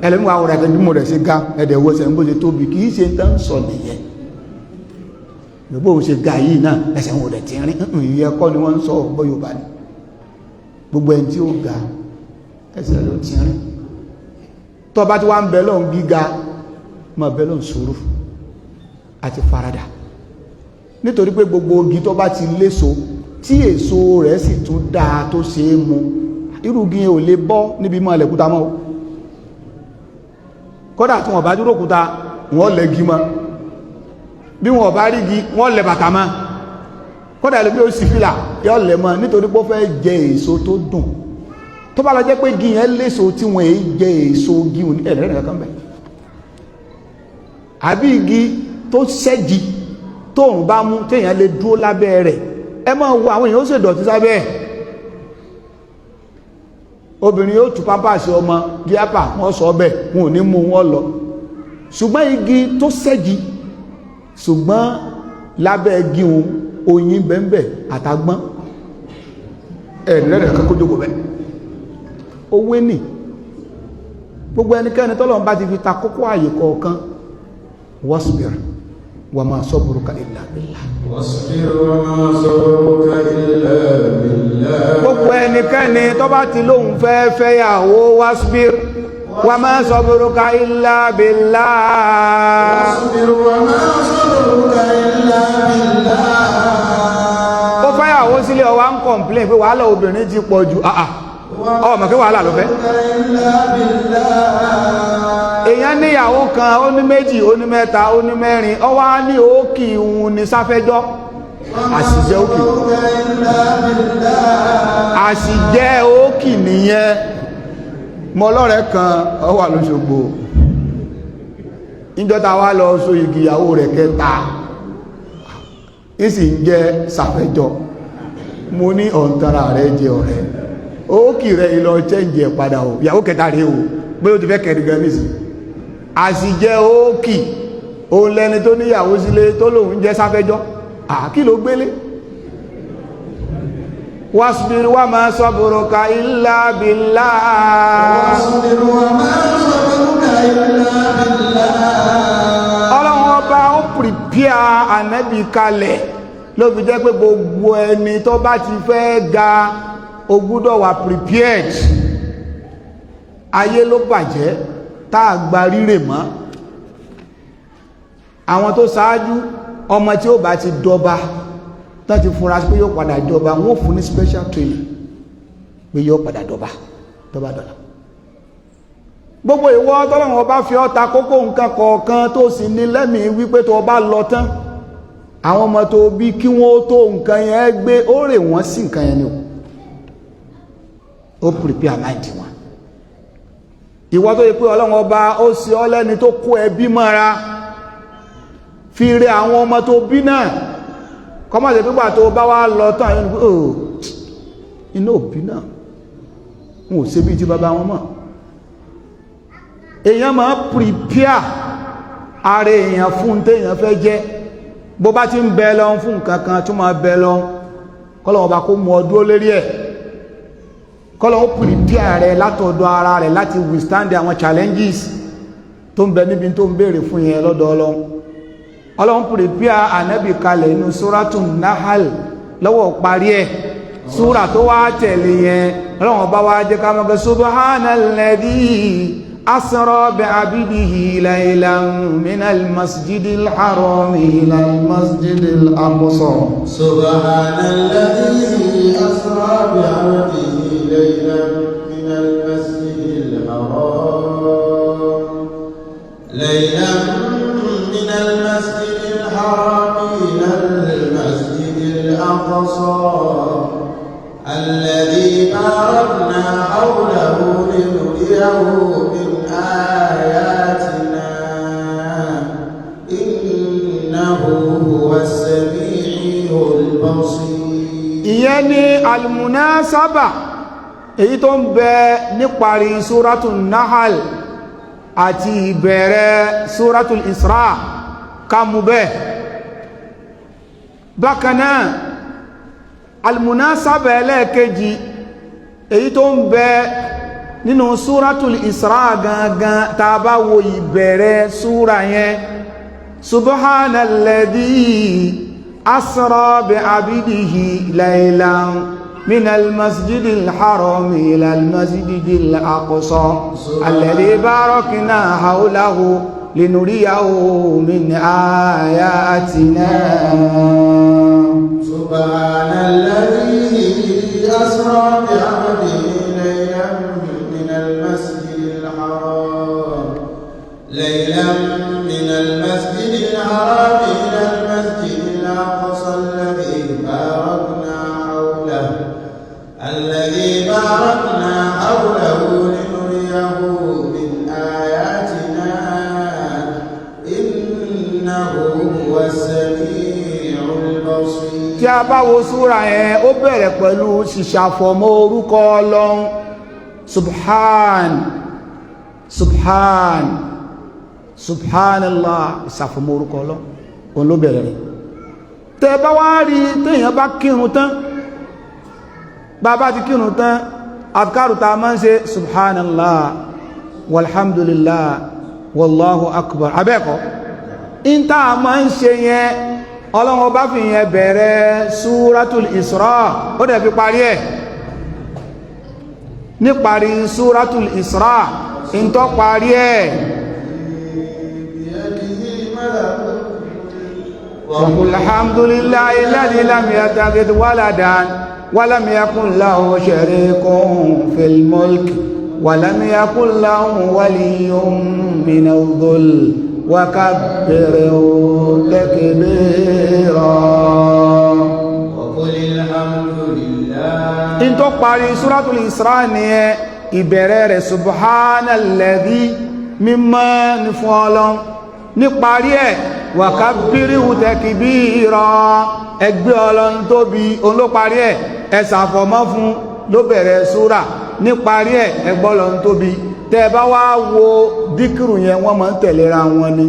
ẹlẹ́mú àwọn ọ̀rẹ́ bí mo rẹ̀ ṣe ga ẹ̀dẹ̀ wo ẹsẹ̀ ń bó ṣe tóbi kì í ṣe tán sọ nìyẹn gbogbo òun ṣe ga yìí náà ẹsẹ̀ wọn ò dẹ̀ ti rin ìyẹn kọ́ ni wọ́n ń sọ ọ̀gbọ́ Yorùbá ni gbogbo ẹni tí ó ga ẹsẹ̀ rẹ̀ ó ti rin tó bá ti wá ń bẹ lọ́n gíga máa bẹ lọ́n sùúrù àti faradà nítorí pé gbogbo igi tó bá ti léso tí èso rẹ̀ sì tún dáa tó ṣe é mu irúgi ò lè bọ́ níbi mọ́ ẹlẹ́kúta mọ́ kódà tí wọ́n bá dúró kúta wọ́n lẹ́gi mọ́ bí wọ́n bá rígi wọ́n lẹ bàtà mọ́ kódà lè bí ó sì fìlà yọ́ lẹ mọ́ nítorí pé ó fẹ́ jẹ èso tó dùn tó bá lọ jẹ́ pé igi yẹn léso tí wọ́n èé jẹ èso igi ẹ̀rẹ́rẹ́ kankan bẹ̀ àbí igi tó ṣẹ́gi tóòrùn bá mú téèyàn lè dúró lábẹ́ rẹ̀ ẹ máa wo àwọn èèyàn ó sì dọ̀tí sábẹ́ ẹ̀ obìnrin yóò tú pápásí ọmọ díápà wọ́n sọ ọbẹ̀ wọn ò ní mú wọn lọ ṣùgbọ́n igi tó ṣẹ́gi ṣùgbọ́n lábẹ́ igi oyin bẹ́ẹ̀ àtàgbọ́n ẹ̀rẹ́rẹ́ kankan jókòó bẹ́ẹ̀ owó ní gbogbo ẹnikẹ́ni tọ́lọ̀ bá ti fi ta kókó àyè kọ̀ọ̀kan wasbir wa ma sabruka illa billah wasbir wa ma sabruka illa billah gbogbo ẹnikẹ́ni tó bá ti lóhun fẹ́ fẹ́yàwó wasbir wa ma sabruka illa billah wasbir wa ma sabruka illa billah ó fẹ́yàwó sílé ó wá ń complain pé wàhálà obìnrin ti pọ̀ jù ọmọ kí wàhálà ló fẹ́ èyàn níyàwó kan ó ní méjì ó ní mẹ́ta ó ní mẹ́rin ó wá ní òkì ìhun ní sáfẹ́jọ́ àṣìjẹ́ òkì àṣìjẹ́ òkì nìyẹn mọ́ lọ́rẹ́ kan ó wà lóṣogbo níjọ́ta wá lọ so igi ìyàwó rẹ̀ kẹta ìsì ń jẹ́ sàfẹ́jọ́ mo ní ọ̀ntara rẹ̀ jẹ́ ọ̀rẹ́ ókì rẹ̀ ilọ̀ chẹ́ǹjì ẹ̀ padà o ìyàwó kẹta rẹ̀ o pé ó ti fẹ́ kẹrì gan nísì àsìjẹ́ ókì òun lẹni tó níyàwó sílé tó lòun jẹ́ sáfẹ́jọ́ àkí ló gbélé wasbir wa ma sabruka illa billah wasbir wa ma sabruka illa billah. ọlọ́run ọba ó pìrìpíà ànábì kalẹ̀ ló fi jẹ́ pé gbogbo ẹni tó bá ti fẹ́ ga ó gbọ́dọ̀ wà prepared. Ayé ló bàjẹ́ tá a gba rírè mọ́ àwọn tó ṣáájú ọmọ tí ó bá ti dọba tán ti fúnra pé yóò padà dọba wọn ò fún ní special training pé yóò padà dọba dọba dọ̀la. Gbogbo ìwọ tọ́lọ́run ọba fi ọ́ ta kókó nǹkan kọ̀ọ̀kan tó sì ní lẹ́mìí wípé tó bá lọ tán àwọn ọmọ tó bí kí wọ́n tó nǹkan yẹn gbé ó rè wọ́n sí nǹkan yẹn ni ó prepare mind wọn. Ìwọ tó yẹ pé ọlọ́run ọba ó sì ọ́ lẹ́ni tó kó ẹbí mọ́ra fi rẹ àwọn ọmọ tó bí náà kọ́mọ̀sẹ̀ pípà tó bá wá lọ tán àyẹ́ nígbé ooo inú òbí náà wọn ò ṣe bí tí bàbá wọn mọ̀. Èèyàn máa prepare ara èèyàn fún téèyàn fẹ́ jẹ́ bó bá ti ń bẹ lọ fún nǹkan kan tó máa bẹ lọ kọ́lọ́wọ́ bá kó mú ọdún lérí ẹ̀ kọ́lọ́wọ́ prepare rẹ̀ látọ̀dọ̀ ara rẹ̀ láti withstand àwọn challenges tó ń bẹ níbi tó ń béèrè fún yẹn lọ́dọ̀ Ọlọ́run. Ọlọ́run prepare ànábì kalẹ̀ inú Suratun Nahl lọ́wọ́ parí ẹ̀ súrà tó wá tẹ̀lé yẹn Ọlọ́run bá wá jẹ́ ká mọ̀ pé subhanalladhi asra bi'abdihi laylan minal masjidil harami ilal masjidil aqsa. Subhanalladhi asra bi'abdihi laylan minal masjidil haram laylan minal masjidil haram ilal masjidil aqsa alladhi barakna hawlahu linuriyahu min ayatina innahu huwas sami'ul basir. Ìyẹn ni al-munasaba èyí tó ń bẹ níparí Suratul Nahl àti ìbẹ̀rẹ̀ Suratul Isra kàmù bẹ́ẹ̀. Bákan náà al-munasaba ẹlẹ́ẹ̀kejì èyí tó ń bẹ nínú Suratul Isra gangan tá bá wo ìbẹ̀rẹ̀ súra yẹn subhanalladhi asra bi'abdihi laylan minal masjidil harami ilal masjidil aqsa alladhi barakna hawlahu linuriyahu min ayatina. Subhanalladhi asra bi'abdihi laylan minal masjidil haram laylan minal masjidil haram ilal masjidil aqsa alladhi barakna hawlahu linuriyahu min ayatina innahu huwas sami'ul basir. Tí a bá wo súra yẹn ó bẹ̀rẹ̀ pẹ̀lú ṣìṣàfọ̀mọ́ orúkọ Ọlọ́run subhanallah ìṣàfọ̀mọ́ orúkọ Ọlọ́run òun ló bẹ̀rẹ̀ rẹ̀. Tẹ́ bá wá rí téèyàn bá kírun tán bàbá ti kírun tán afkaru ta máa ń ṣe subhanallah walhamdulillah wallahu akbar abẹ́ẹ̀kọ́ in ta máa ń ṣe yẹn Ọlọ́run bá fi yẹn bẹ̀rẹ̀ Suratul Isra ó dẹ̀ fi parí ẹ̀ ní parí Suratul Isra in tó parí ẹ̀ alhamdulillahi alladhi lam yattakhidh waladan ولم يكن له شريك في الملك ولم يكن له ولي من الذل وكبره تكبيرا وقل الحمد لله. إن تقرأ سورة الإسراء ìbẹ̀rẹ̀ subhanalladhi mímọ́ ní fún Ọlọ́run ní parí ẹ̀ wa kabbirhu takbira ẹgbẹ́ Ọlọ́run tóbi òun ló parí ẹ̀ ẹ ṣàfọ̀mọ́ fún ló bẹ̀rẹ̀ súrà ní parí ẹ̀ ẹgbẹ́ Ọlọ́run tóbi tẹ́ bá wá wo díkìrù yẹn wọ́n máa ń tẹ̀léra wọn ni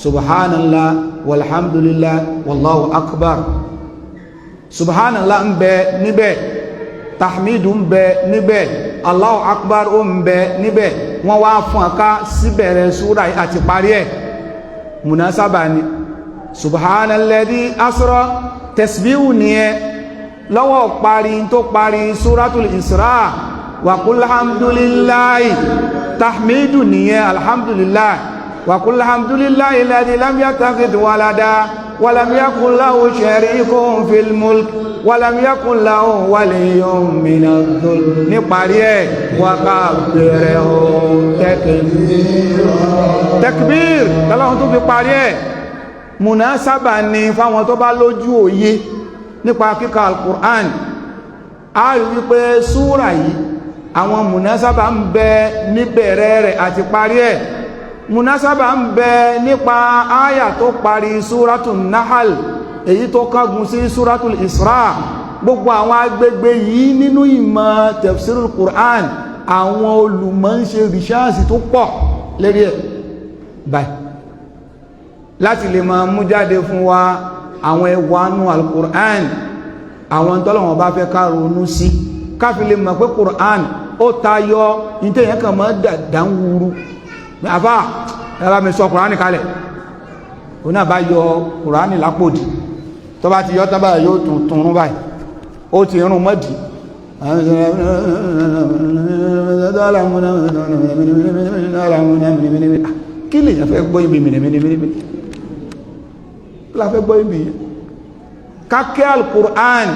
subhanallah walhamdulillah wallahu akbar subhanallah ń bẹ níbẹ̀ tahmidu ń bẹ níbẹ̀ allahu akbar ó ń bẹ níbẹ̀ wọ́n wá fún ọká síbẹ̀rẹ̀ súra àti parí ẹ̀ munasaba ni subhanalladhi asra tasbihu ni ẹ lọ́wọ́ parí tó parí suratul isra wa qul hamdulillahi tahmidu ni ẹ alhamdulillah wa qul hamdulillahi alladhi lam yattakhidh walada wa lam yakun lahu sharikun fil mulk walam yakun lahu waliyyun minadh dhulm ní parí ẹ̀ wa kabbirhu takbir lọ́lọ́run tó fi parí ẹ̀ munasaba ni fáwọn tó bá lójú òye nípa kíkà al-Qur'an a rí wípé súra yìí àwọn munasaba ń bẹ níbẹ̀rẹ̀ rẹ̀ àti parí ẹ̀ munasaba ń bẹ nípa áyà tó parí súratul Nahl èyí tó kángun sí suratul Isra gbogbo àwọn agbègbè yìí nínú ìmọ̀ tafsirul Qur'an àwọn olùmọ̀ ń ṣe rìṣáàsì tó pọ̀ lérí ẹ̀ báyìí láti lè máa mú jáde fún wa àwọn ẹwànú al-Qur'an àwọn tọ́lọ̀wọ̀n bá fẹ́ ká ronú sí káfí lè mọ̀ pé Qur'an ó tayọ ìtẹ́yẹn kan mọ́ dáńwúrú àfá ẹ̀rọ mi sọ Qur'an kalẹ̀ ó náà bá yọ Qur'an lápòdì tó bá ti yọ́ tán báyìí yóò tún rún báyìí ó ti rún mọ́dì kí lè yàn fẹ́ gbọ́ ibi mìnìmìnìmìnì láfẹ́ gbọ́ ibi kákẹ́ al-Qur'an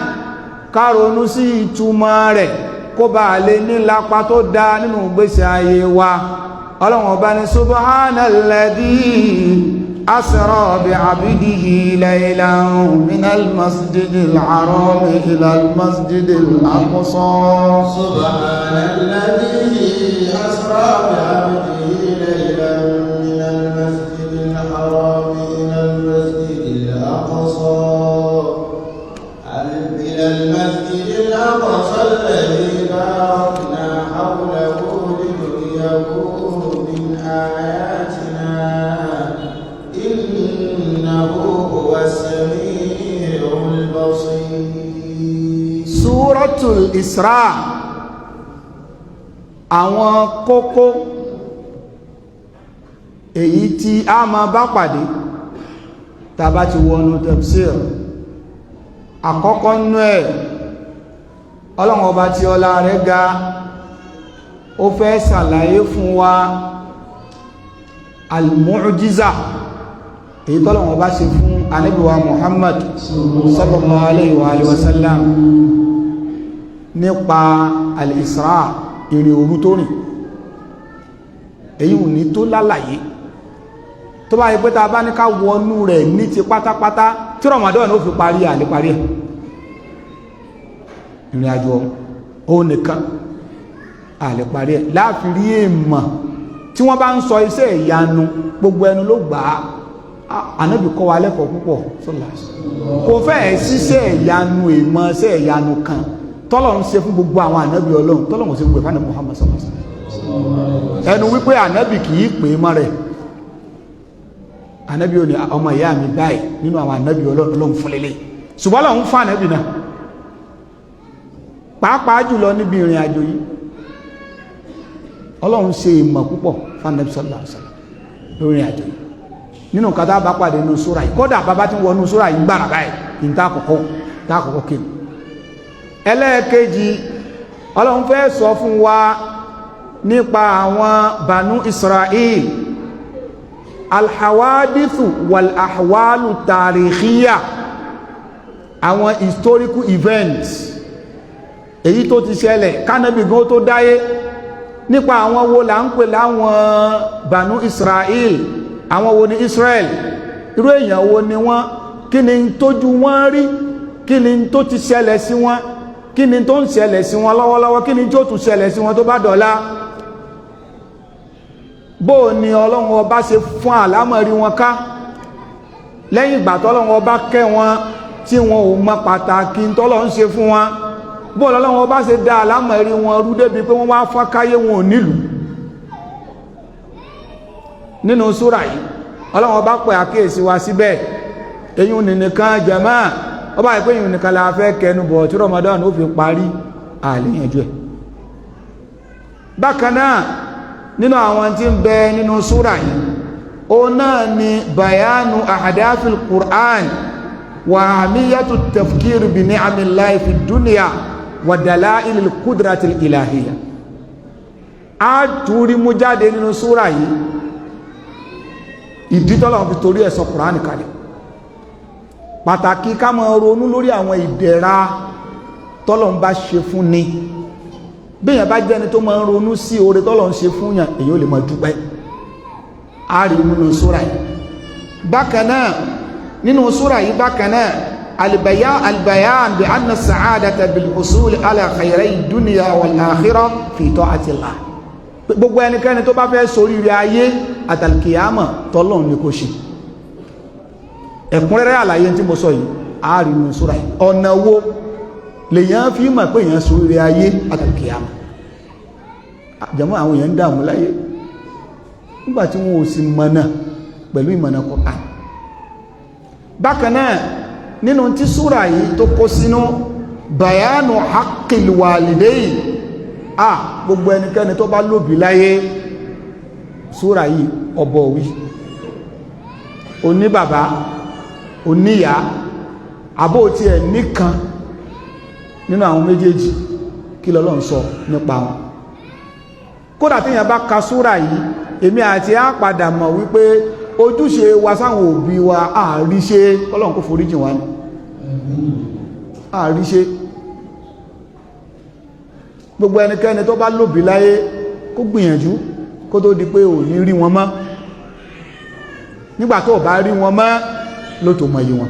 káronú sí ìtumọ̀ rẹ̀ kó bá lè nílapa tó dá nínú ìgbésí ayé wa Ọlọ́run Ọba ní subhanalladhi أسرى بعبده ليلا من المسجد الحرام إلى المسجد الأقصى سبحان الذي أسرى بعبده ليلا من المسجد الحرام إلى المسجد الأقصى إلى المسجد الأقصى الذي باركنا حوله لنريه من آياتنا إنه هو السميع البصير. سورة الإسراء àwọn kókó èyí tí a máa bá pàdé tàbá ti wọnú tafsir àkọ́kọ́ nú ẹ̀ Ọlọ́run Ọba tí ọlá rẹ̀ ga ó fẹ́ ṣàlàyé fún wa al-mu'jiza èyí tọ́lọ̀wọ̀n bá ṣe fún Ànábì wa Muhammad sallallahu alayhi wa sallam nípa al-Isra ìrìn òru tó rìn èyí ò ní tó lálàyé tó bá yí pé ta bá ní ká wọnú rẹ̀ ní ti pátápátá tí Ramadan ó fi parí àlè parí ẹ̀ ìrìn àjò ó nìkan àlè parí ẹ̀ láàfin rí èèmọ̀ tí wọ́n bá ń sọ iṣẹ́ ìyanu gbogbo ẹnu ló gbà á Ànábì kọ́ wa lẹ́kọ̀ọ́ púpọ̀ kò fẹ́ ṣiṣẹ́ ìyanu ìmọ̀ iṣẹ́ ìyanu kan tọ́lọ́run ṣe fún gbogbo àwọn ànábì Ọlọ́run tọ́lọ́run ṣe gbogbo ìfànà Muhammad sallallahu alaihi wasallam ẹnu wípé ànábì kì í pè é mọ́ rẹ̀ ànábì ò ní ọmọ ìyá mi báyìí nínú àwọn ànábì Ọlọ́run fún lélẹ̀ ṣùgbọ́n Ọlọ́run fún ànábì náà pàápàá jùlọ níbi ìrìn àjò yìí Ọlọ́run ṣe ìmọ̀ púpọ̀ fún ànábì sallallahu alaihi wasallam lórí àjò yìí nínú nǹkan tá a bá pàdé nínú súra yìí kódà bàbá tí wọnú súra yìí gbára báyìí ní tá àkọ́kọ́ kí ẹlẹ́ẹ̀kejì Ọlọ́run fẹ́ sọ fún wa nípa àwọn Banu Israel alhawadithu wal ahwalu tarikhiyya àwọn historical events èyí tó ti ṣẹlẹ̀ kánàbì gan tó dáyé nípa àwọn wo là ń pè láwọn Banu Israel àwọn wo ni Israel irú èèyàn wo ni wọ́n kí ni tójú wọ́n rí kí ni tó ti ṣẹlẹ̀ sí wọn kí ni tó ń ṣẹlẹ̀ sí wọn lọ́wọ́lọ́wọ́ kí ni tó tún ṣẹlẹ̀ sí wọn tó bá dọ̀la bó ni ọlọ́run ọba ṣe fún àlámọ̀rí wọn ká lẹ́yìn ìgbà tọ́lọ́run ọba kẹ́ wọn tí wọn ò mọ pàtàkì tọ́lọ́run ṣe fún wọn bó ọlọ́run ọba ṣe dá àlámọ̀rí wọn rú débi pé wọ́n wá fọ́n káyé wọn ò nílùú nínú súrà yìí ọlọ́run ọba pè àkíyèsí wa síbẹ̀ eyín nìkan jàmáà ọba ìpé eyín nìkan la fẹ́ kẹnu bọ̀ tí Ramadan ó fi parí àlèyànjú ẹ̀ bákan náà nínú àwọn tí ń bẹ nínú súrà yìí ó náà ni bayanu ahadafil Qur'an wa ahamiyatu tafkir bi ni'amillahi fi dunya wa dalailil qudratil ilahiyya a túrí mú jáde nínú súrà yìí ìdítọ́lọ̀ fi torí ẹ̀sọ Qur'an kalẹ̀ pàtàkì ká máa ronú lórí àwọn ìdẹ̀ra tọ́lọ̀ ń bá ṣe fún ni bíyàn bá jẹ́ni tó máa ń ronú sí oore tọ́lọ̀ ń ṣe fún yàn èyí ò lè máa dúpẹ́ a rí nínú súrà yìí bákan náà nínú súrà yìí bákan náà albayan bi anna sa'adata bil husul ala khayrai dunya wal akhirah fi ta'atillah gbogbo ẹnikẹ́ni tó bá fẹ́ ṣoríire ayé àtàlùkìyàmọ̀ tọ́lọ́run ní kò ṣe ẹ̀kúnrẹ́rẹ́ àlàyé tí mo sọ yìí a rí nínú súrà yìí ọ̀nà wo lèyàn fi mọ̀ pé èyàn ṣoríire ayé àtàlùkìyàmọ̀ àjẹmọ́ àwọn èèyàn ń dààmú láyé nígbàtí wọn ò sì mọ̀nà pẹ̀lú ìmọ̀nà Qur'an bákan náà nínú tí súrà yìí tó kó sínú bayanu haqqil walidayn gbogbo ẹnikẹ́ni tó bá lóbi láyé súrà yìí ọbọ̀ wí oní bàbá oníyá àbó tí ẹ̀ nìkan nínú àwọn méjèèjì kí l'Ọlọ́run sọ nípa wọn kódà tí èyàn bá ka súrà yìí èmi àti á padà mọ̀ wípé ojúṣe wa sáwọn òbí wa àríṣe Ọlọ́run kó foríjì wa ní àríṣe gbogbo ẹnikẹ́ni tó bá lóbi láyé kó gbìyànjú kó tó di pé ò ní rí wọn mọ́ nígbà tó bá rí wọn mọ́ ló tó mọ̀ yí wọn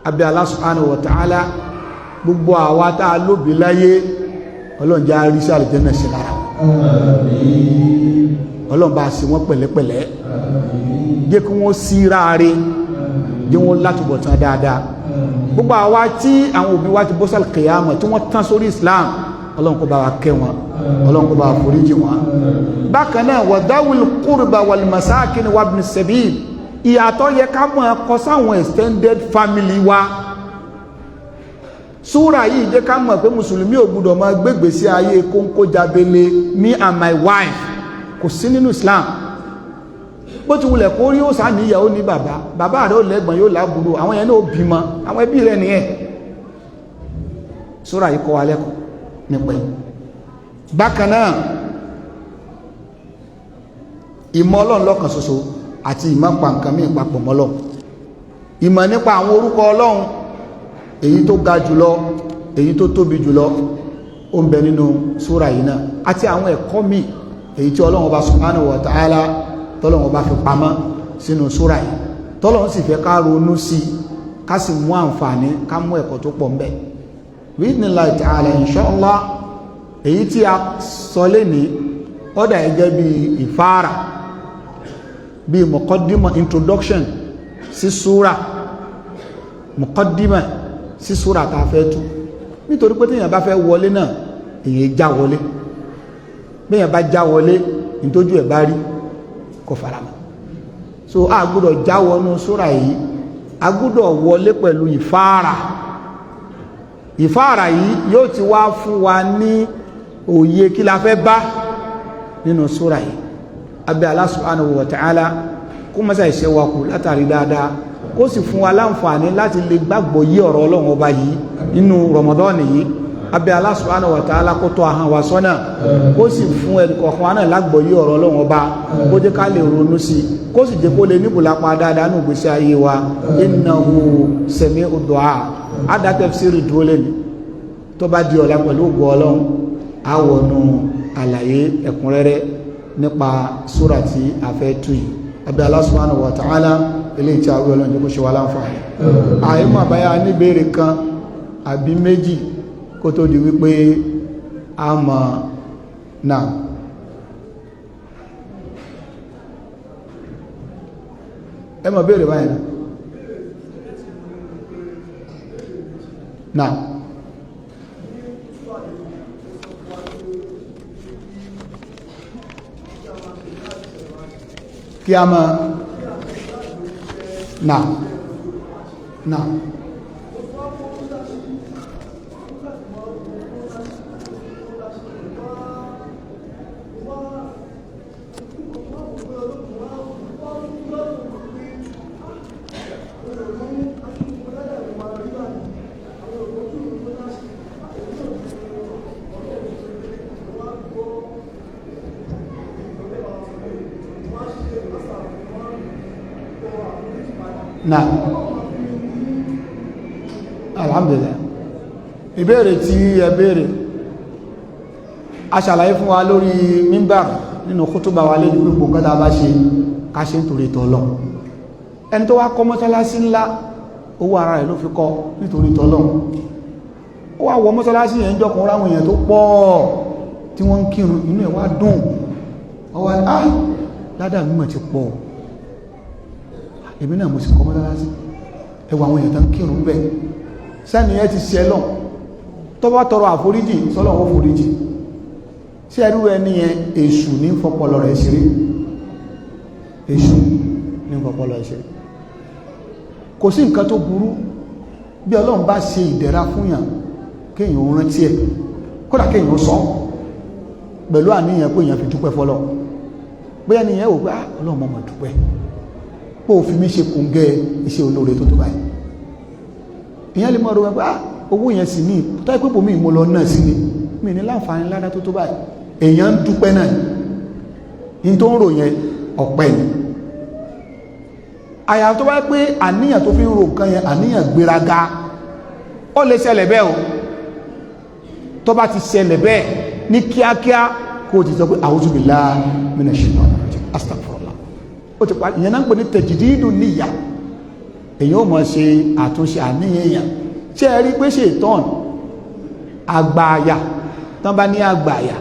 abẹ́ Allah subhanahu wa ta'ala gbogbo àwa tá a lóbi láyé Ọlọ́run jẹ́ àríṣẹ́ àlùjánnà sí lára Ọlọ́run bá sí wọn pẹ̀lẹ́pẹ̀lẹ́ jẹ́ kí wọ́n sí ráre jẹ́ wọ́n látúbọ̀tán dáadáa gbogbo àwa tí àwọn òbí wa ti bọ́ sálì kìyàmọ̀ tí wọ́n tán sórí Islam Ọlọ́run kó bá wa kẹ́ wọn Ọlọ́run kó bá wa foríjì wọn bákan náà wa dhawil qurba wal masakin wa ibn sabil ìyàtọ̀ yẹ ká mọ̀ ọkọ sáwọn extended family wa súra yìí jẹ́ ká mọ̀ pé mùsùlùmí ò gbọdọ̀ máa gbégbé sí ayé kóńkó jábélé me and my wife kò sí nínú Islam bó ti wulẹ̀ kó rí ó sá níyàwó ní bàbá rẹ̀ ó lẹ́gbọ̀n yóò lábúrò àwọn yẹn náà bímọ àwọn ẹbí rẹ̀ nìyẹn súra yìí kọ́ wa lẹ́kọ̀ọ́ nípa yìí bákan náà ìmọ̀ Ọlọ́run lọ́kan ṣoṣo àti ìmọ̀ pa nǹkan mí papọ̀ mọ́ Ọlọ́run ìmọ̀ nípa àwọn orúkọ Ọlọ́run èyí tó ga jùlọ èyí tó tóbi jùlọ ó ń bẹ nínú súra yìí náà àti àwọn ẹ̀kọ́ míì èyí tí Ọlọ́run bá subhanahu wa ta'ala tọ́lọ́run bá fi pamọ́ sínú súra yìí tọ́lọ́run sì fẹ́ ká ronú sí ká sì mú àǹfààní ká mú ẹ̀kọ́ tó pọ̀ ń bẹ bi'idhnillahi ta'ala inshallah èyí tí a sọ lénìí ọ̀dà ẹgẹ́ bí ìfáàrà bí muqaddima introduction sí súra muqaddima sí súra tá a fẹ́ tú nítorí pé téèyàn bá fẹ́ wọlé náà èyàn já wọlé béèyàn bá já wọlé nítójú ẹ̀ bá rí kò faramọ́ so a gbọ́dọ̀ já wọnú súra yìí a gbọ́dọ̀ wọlé pẹ̀lú ìfáàrà yìí yóò ti wá fún wa ní òye kí la fẹ́ bá nínú súra yìí abẹ́ Allah subhanahu wa ta'ala kó mọ́sá ìṣẹ́ wa kù látàrí dáadáa kó sì fún wa láǹfààní láti lè gbàgbọ́ yí ọ̀rọ̀ Ọlọ́run ọba yìí nínú Ramadan yìí abẹ́ Allah subhanahu wa ta'ala kó tọ́ ahọ́n wa sọ́nà kó sì fún ẹnìkọ̀ọ̀kan wa náà lágbọ́ yí ọ̀rọ̀ Ọlọ́run ọba kó jẹ́ ká lè ronú sí kó sì jẹ́ kó lè níbùlápa dáadáa nínú ìgbésí ayé wa innahu sami'ud du'a ada tafsiri dúró lẹ́nu tó bá di ọ̀la pẹ̀lú ògo Ọlọ́run àwọnú àlàyé ẹ̀kúnrẹ́rẹ́ nípa súrà tí a fẹ́ tú yìí abẹ́ Allah subhanahu wa ta'ala ilé ìtí àwọn Ọlọ́run jẹ́ kó ṣe wá láǹfààní àìmọ̀ àbáyá níbèrè kan àbí méjì kó tó di wípé a mọ̀ náà ẹ mọ̀ béèrè báyìí náà kí a mọ̀ náà náà alhamdulillah ìbéèrè tí ẹ béèrè a ṣàlàyé fún wa lórí mímbà nínú kútùbà wa lè gbogbo gádà bá ṣe ká ṣe nítorí tọ́lọ́ ẹni tó wá kọ́ mọ́sálásí ńlá owó ara rẹ̀ ló fi kọ́ nítorí tọ́lọ́ ó wá wọ mọ́sálásí yẹn jọkùn ráwọn èèyàn tó pọ̀ tí wọ́n ń kírun inú ẹ̀ wá dùn ọwọ́ ládàá mímọ̀ ti pọ̀ èmi náà mo sì kọ́ mọ́sálásí ẹwà àwọn èèyàn tán kírun bẹ́ẹ̀ sẹ́ni ẹ ti ṣe lọ́n tó bá tọrọ àforíjì sọ́lọ́wọ́ foríjì sí ẹrú ẹni yẹn èṣù ní fọpọlọ rẹ̀ ṣeré èṣù ní fọpọlọ rẹ̀ ṣeré kò sí nǹkan tó burú bí ọlọ́run bá ṣe ìdẹ̀ra fúnyàn kéèyàn rántí ẹ̀ kódà kéèyàn sọ pẹ̀lú àníyàn pé èèyàn fi dúpẹ́ fọlọ́ bóyá ni yẹn wò pé ọlọ́run mọ̀ dúpẹ́ pé òfin mi ṣe kún gẹ́ iṣẹ́ olóore tó tó báyìí ìyẹn lè mọ́ ọdún wípé owó yẹn sì ní tó ẹ́ pípò mí mo lọ náà sí ni mi ní láǹfààní ládá tó tó báyìí èèyàn ń dúpẹ́ náà ní tó ń rò yẹn ọ̀pẹ́ ni àyà tó bá pé àníyàn tó fi ń ro nǹkan yẹn àníyàn gbéraga ó lè ṣẹlẹ̀ bẹ́ẹ̀ o tó bá ti ṣẹlẹ̀ bẹ́ẹ̀ ní kíákíá kó o ti sọ pé a'udhu billahi minash shaitanir rajim astaghfirullah ó ti parí ìyẹn náà ń pè ní tajdidu níyà èyàn ò mọ̀ ṣe àtúnṣe àníyàn èèyàn ṣé ẹ rí pé ṣe ìtọ́n àgbààyà tán bá ní àgbààyà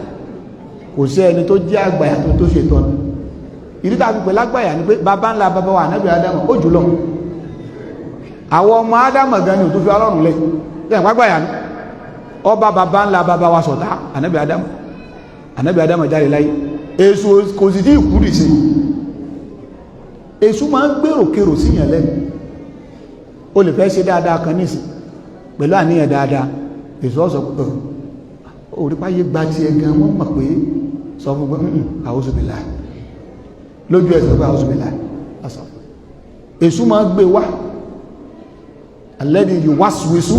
kò sí ẹni tó jẹ́ àgbààyà tó ṣe ìtọ́n ìdí tàbí pẹ̀lú àgbààyà ni pé bàbá ńlá bàbá wa ànábì ádámù ó jùlọ àwọn ọmọ ádámù gan ni ò tó fi ọlọ́run lẹ̀ yẹn àgbààyà ni ọba bàbá ńlá bàbá wa sọ̀tá ànábì ádámù jáde láyé èṣù kò sì tí ìkúrì sí èṣù máa ń gbèrò kèrò síyàn lẹ́nu o lè fẹ́ ṣe dáadáa kan nísìn pẹ̀lú àníyàn dáadáa èso ọ̀sọ̀ púpọ̀ orípáyé gba ti ẹgan wọ́n mọ̀ pé sọ fún pé a'udhu billahi lójú ẹ̀sọ̀ pé a'udhu billahi asọ̀ èso máa gbé wá alladhi yuwaswisu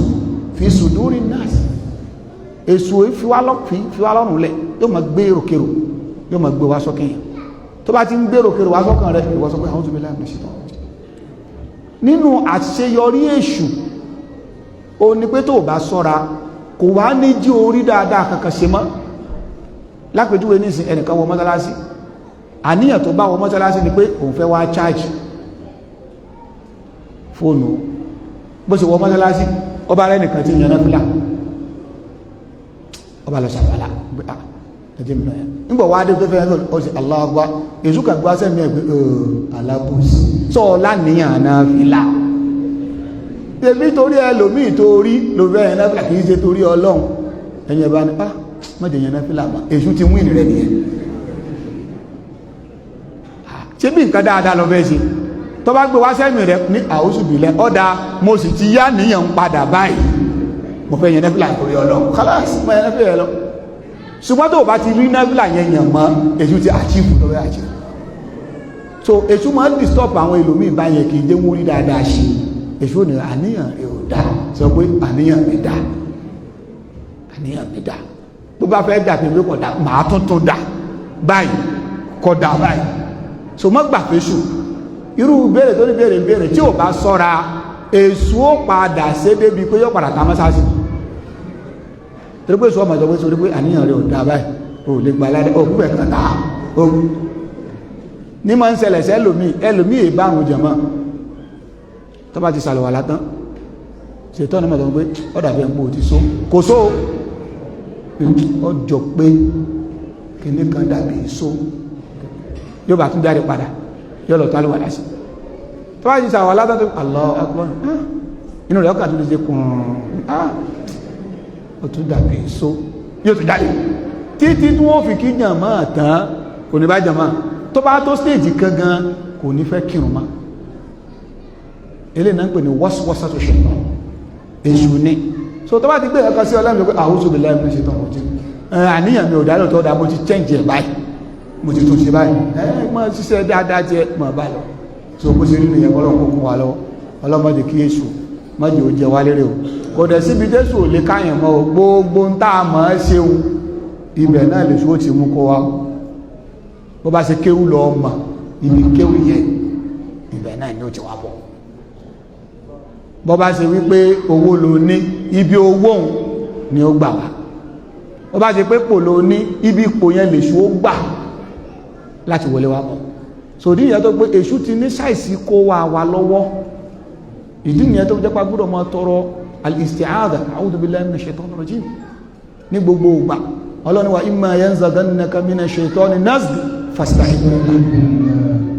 fi suduri nas èso fi wá lọ́rùn lẹ̀ yóò máa gbé èròkèrò yóò máa gbé wá sọ́kàn tó bá ti ń gbé èròkèrò wá sọ́kàn rẹ̀ ìwọ sọ pé a'udhu billahi minash shaitanir nínú àṣeyọrí èṣù o ní pé tó bá sọ́ra kò wá ní jí orí dáadáa kankan ṣe mọ́ lápèjúwe nísìn ẹnìkan wọ mọ́sálásí àníyàn tó bá wọ mọ́sálásí ni pé òun fẹ́ wá charge fóònù bó ṣe wọ mọ́sálásí ọba rẹ̀ nìkan tí yànnà fìlà ọba lọ sàbàlá ẹjẹ́ mìíràn yẹn nígbà wá dé tó fẹ́ ọ sí Allahu Akbar èṣù kan gbá sẹ́mi ẹgbẹ́ alábòsí sọ láníyàn náà fìlà tèmi torí ẹlòmíì torí ló fẹ́ yẹn náà fìlà kì í ṣe torí ọlọ́run ẹ̀yìn ẹ̀bá ní mọ́jẹ̀ yẹn náà fìlà mà èṣù ti wíìnì rẹ̀ nìyẹn ṣé bí nǹkan dáadáa lọ fẹ́ ṣe tó bá gbé wá sẹ́mi rẹ̀ ní a'udhu billahi ọ̀dà mo sì ti yá níyàn padà báyìí mo fẹ́ yẹn náà fìlà torí ọlọ́run kálásì mo yẹn náà fìlà lọ ṣùgbọ́n tó bá ti rí náfìlà yẹn yàn mọ́ èṣù ti àchífù lọ́wọ́ àchífù so èṣù máa ń disturb àwọn ẹlòmíì báyẹn kì í jẹ́ wọ́n rí dáadáa ṣe èṣù ní àníyàn rẹ̀ ò dá sọ pé àníyàn mi dá àníyàn mi dá bó bá fẹ́ dà pé mi kò dá màá tuntun dá báyìí kò dá báyìí so mọ́ gbà fẹ́ṣù irú béèrè tó ní béèrè tí ò bá sọ́ra èṣù ó padà ṣe débi pé yóò padà ta mọ́sáàsì torí pé sọ ọmọ ìjọba sórí pé àníyàn rẹ̀ ò dá báyìí ò lè gba aládé ò púpẹ̀ kan náà ó ní máa ń ṣẹlẹ̀ sí ẹlòmíì ìbárun jẹ̀mọ́ tó bá ti sàlùwà látán ṣètọ́ ní mọ̀tọ́ pé ọ̀dà fẹ́ ń pò ti só kò só ọjọ́ pé kìíní kan dàbí só yóò bá tún jáde padà yóò lọ tó àlùwà lásì tó bá yìí sàwọ̀ látọ́ tó Allahu Akbar inú rẹ̀ ọkà tó lè ṣe kùn ó tún dàbí èso yóò tún jáde títí tí wọ́n fi kí jàmá tán kò ní bá jàmá tó bá tó stéèjì kan gan kò ní fẹ́ kírun má eléyìí náà ń pè ní wọ́síwọ́sá tó ṣe èṣù ni so tó bá ti gbé ẹ̀ka sí ọlọ́run pé a'udhu billahi minash shaitanir rajim àníyàn mi ò dá lóòótọ́ dá mo ti change ẹ̀ báyìí mo ti tún ṣe báyìí mọ ṣiṣẹ́ dáadáa jẹ mọ̀ bá lọ so bó ṣe rí nìyẹn kọ́ lọ́kọ́ kún wa lọ́wọ́ ọlọ́mọdé kí èṣù mọ́jì ó jẹ wá lérè o kò dẹ̀ síbi jésù ò lè káyàn mọ́ o gbogbo ń tá a mọ̀ ẹ́ ṣeun ibẹ̀ náà lè ṣó ti mú kó wa bó bá ṣe kéwú lọ mọ̀ ibi kéwú yẹn ibẹ̀ náà ni ó ti wá bọ̀ bó bá ṣe wípé owó ló ní ibi owó òun ni ó gbà wá bó bá ṣe pé pò ló ní ibi ipò yẹn lè ṣó gbà láti wọlé wa bọ̀ sòdí ìyẹn tó pé èṣù ti ní ṣàìsí kó wa lọ́wọ́ ìdí nìyẹn tó jẹ́ pa gbọ́dọ̀ máa tọrọ al-isti'adha a'udhu billahi minash shaitanir rajim ní gbogbo ìgbà ọlọ́ni wa imma yanzaghannaka minash shaitani nazghun fasta'idh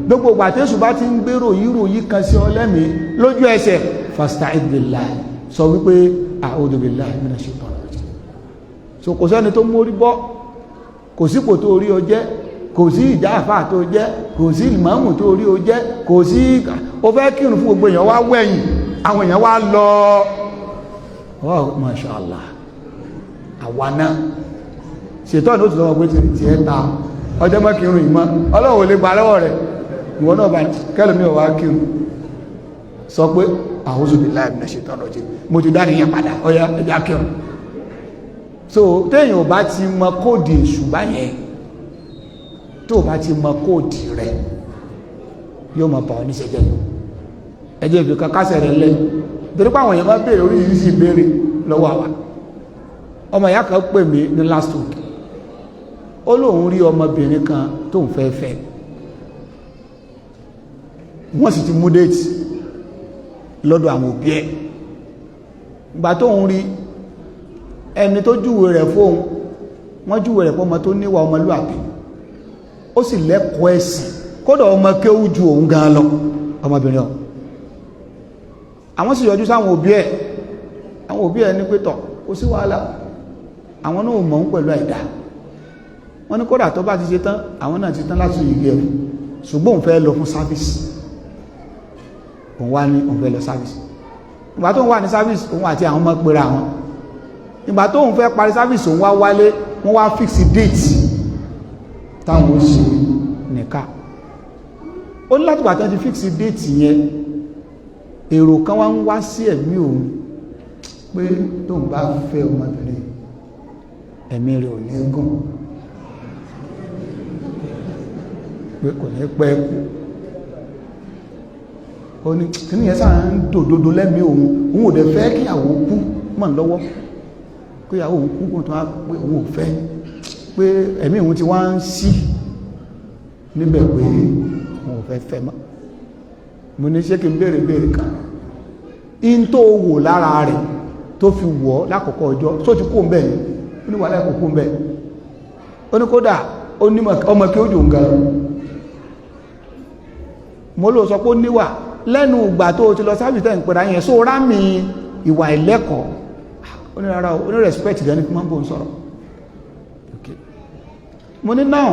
gbogbo ìgbà tí èṣù bá ti ń gbèrò yìí kan sí ọlẹ́mìí lójú ẹsẹ̀ fasta'idh billahi sọ wípé a'udhu billahi minash shaitanir rajim so kò sẹ́ni tó mórí bọ́ kò sípò tó rí ọ jẹ́ kò sí ìjáfà tó jẹ́ kò sí ìmáàmù tó rí o jẹ́ kò sí o fẹ́ kírun fún gbogbo èèyàn wá wẹ̀yìn àwọn èèyàn wá lọ oh mashallah àwa náà ṣètọ́ ní ó ti lọ́wọ́ pé tí ẹ ta ọjọ́ mọ́ kírun ìmọ̀ ọlọ́wọ́ lè gba lọ́wọ́ rẹ̀ ìwọ náà bá kẹ́lùmí ọ̀wá kírun sọ pé a'udhu billahi minash shaitanir rajim mo ti dá nìyẹn padà ọya ẹja kírun so téèyàn ò bá ti mọ kóòdì èṣù báyẹn tó bá ti mọ kóòdì rẹ̀ yóò mọ bá ọ ní ṣẹjẹ ẹjẹ ìfi kankásẹ̀ rẹ̀ lẹ́ torí pé àwọn èèyàn máa béèrè oríṣiríṣi ìbéèrè lọ́wọ́ àwa ọmọ ìyá kan pè mí ní last week ó lóun rí ọmọbìnrin kan tó ń fẹ́ fẹ́ wọ́n sì ti mú déètì lọ́dọ̀ àwọn òbí ẹ̀ ìgbà tó ń rí ẹni tó júwe rẹ̀ fóun wọ́n júwe rẹ̀ fọ́mọ tó níwà ọmọlúwàbí ó sì lẹ́kọ̀ọ́ ẹ̀sìn kódà ọmọ kéwú ju òun gan lọ ọmọbìnrin ọ̀ àwọn sì yọjú sáwọn òbí ẹ̀ àwọn òbí ẹ̀ ní pé tọ̀ kò sí wàhálà àwọn náà mọ̀ ń pẹ̀lú àìdá wọ́n ní kódà tó bá ti ṣe tán àwọn náà ti tán láti ìgbé ẹ̀ ṣùgbọ́n òun fẹ́ lọ fún sáfíìsì òun wá ní òun fẹ́ lọ sáfíìsì ìgbà tó ń wà ní sáfíìsì òun àti àwọn ọmọ pera wọn ìgbà tó ń fẹ́ parí sáfíìsì òun wá wálé wọ́n wá fíksì déètì táwọn ó ṣe nìka ó ní láti bàtán ti fíksì déètì yẹn èrò kan wá ń wá sí ẹ̀mí òun pé tóun bá fẹ́ ọmọbìnrin ẹ̀mí rẹ̀ ò ní gùn pé kò ní pẹ́ kú ó ní kí ni yẹn sáà ń dòdòdó lẹ́mí òun ò dẹ̀ fẹ́ kíyàwó kú mọ̀ lọ́wọ́ kíyàwó òun kú kò tó wá pé òun ò fẹ́ pé ẹ̀mí òun ti wá ń sí níbẹ̀ pé òun ò fẹ́ fẹ́ mọ́ mo ní ṣé kí n béèrè kan in tó wò lára rẹ̀ tó fi wọ̀ lákòókò ọjọ́ tó ti kó ń bẹ̀ ní ó ní wà láìkòókò ń bẹ̀ ó ní kódà ó ní ọmọ kí ó jò ń ga mo ló sọ pé ó níwà lẹ́nu ìgbà tó ti lọ sábì tẹ́ ń pẹ̀lú àyẹn só rámì ìwà ìlẹ́kọ̀ọ́ ó ní rárá ó ní respect gani fún mọ́bò ń sọ̀rọ̀ mo ní náà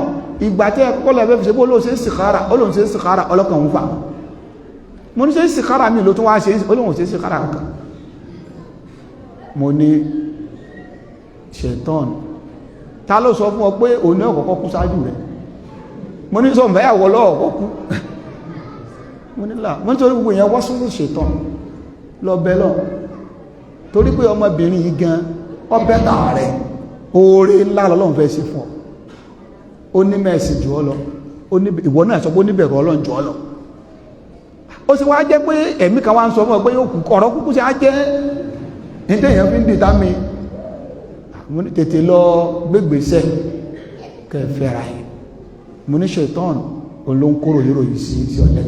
ìgbà tẹ́ kọ́lọ̀ ẹ̀fẹ́ fi ṣe bó ló ṣe istikhara ó lóun ṣe istikhara ọlọ́kàn ń fà mo ní ṣe istikhara mi ló tún wá ṣe olóhùn ṣe istikhara kankan mo ní ṣètọ́n ta ló sọ fún ọ pé òun náà kọ́kọ́ kú sáájú rẹ̀ mo ní sọ mẹ́yàwó lọ́ọ̀kọ́ kú mo ní là mo ní torí gbogbo èèyàn wọ́n sún ṣètọ́n lọ bẹ́ lọ torí pé ọmọbìnrin yìí gan ọbẹ̀ tà rẹ̀ oore ńlá lọ́lọ́run fẹ́ sí fún ọ ó ní mẹ́ẹ̀sì jù ọ lọ ìwọ náà sọ pé ó níbẹ̀rù Ọlọ́run jù ọ lọ ó sì wá jẹ́ pé ẹ̀mí kan wá ń sọ fún ọ pé ọ̀rọ̀ kúkú sí á jẹ́ ìtẹ̀yàn fi ń dìtà mi mo ní tètè lọ gbégbèsẹ̀ kẹfẹ́ra yìí mo ní ṣètọ́n olóńkóró yóò yìí sí ọ̀lẹ́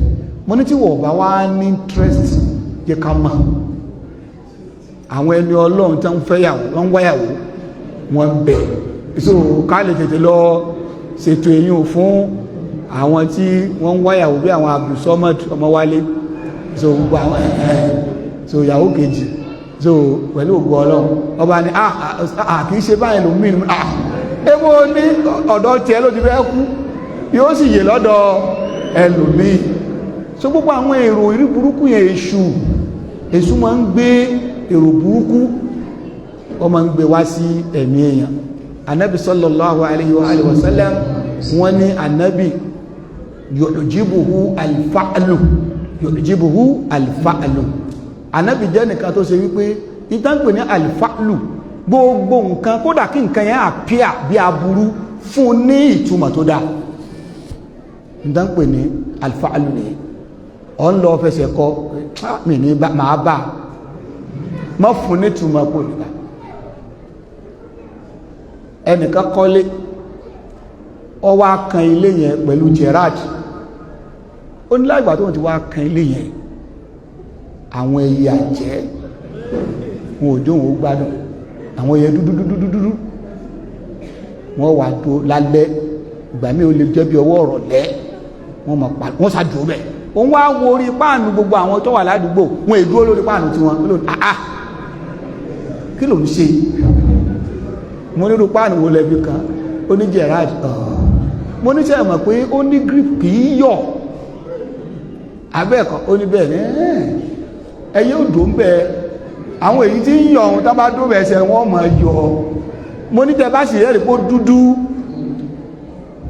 mo ní tí wọ́n bá wá ní interest jẹ́ ká mọ̀ àwọn ẹni Ọlọ́run tó ń fẹ́yàwó wọ́n ń wáyàwó wọ́n ń bẹ̀ so ká lè tètè lọ ṣètò èyí fún àwọn tí wọ́n ń wáyàwó bí àwọn abdulsamad ọmọwálé so gbogbo àwọn so ìyàwó kejì so pẹ̀lú ògbọ́ ọlọ́run ọba ni kì í ṣe báyìí ló mìíràn ebo ní ọ̀dọ̀ tiẹ̀ ló ti fẹ́ kú yóò sì yè lọ́dọ̀ ẹlòmíì so gbogbo àwọn èrò ìrí burúkú yẹn èṣù máa ń gbé èrò burúkú ó máa ń gbé wá sí ẹ̀mí èèyàn anabi sallallahu alayhi wa sallam wọ́n ní anabi yu'jibuhu alfa'lu anabi jẹ́ nìkan tó ṣe wípé ìtànpè ní alfa'lu gbogbo nǹkan kódà kí nǹkan yẹn àpíà bí aburú fún ní ìtumọ̀ tó dáa ìtànpè ní alfa'lu ni ọ̀n lọ fẹsẹ̀ kọ mi ní máa bá mọ́ fún ní ìtumọ̀ kò nígbà ẹnìkan kọ́lé ó wá kan ilé yẹn pẹ̀lú Gerard ó ní láìgbà tó ń ti wá kan ilé yẹn àwọn ẹyẹ àjẹ́ wọn ò jóun ó gbádùn àwọn ẹyẹ dúdúdúdúdúdú wọ́n wà tó lálẹ́ ìgbà míì ó lè jẹ́ bí ọwọ́ ọ̀rọ̀ lẹ́ wọ́n ṣàdúró bẹ́ẹ̀ òun wá wo orí páànù gbogbo àwọn tó wà ládùúgbò wọn èdúró lórí páànù tí wọn lónìí kí ló ń ṣe mo nírú páànù wo lẹ́bi kan ó ní Gerard mo ní sẹ́yìn mọ̀ pé ó ní grip kì í yọ̀ abẹ́ẹ̀kọ́ ó ní bẹ́ẹ̀ ní ẹyẹ òdò ń bẹ àwọn èyí tí ń yọ̀ ọ̀hún tá bá dó bẹ̀ẹ̀sẹ̀ wọ́n mọ̀ yọ̀ mo ní tẹ́ bá sì rẹ́rìí pé ó dúdú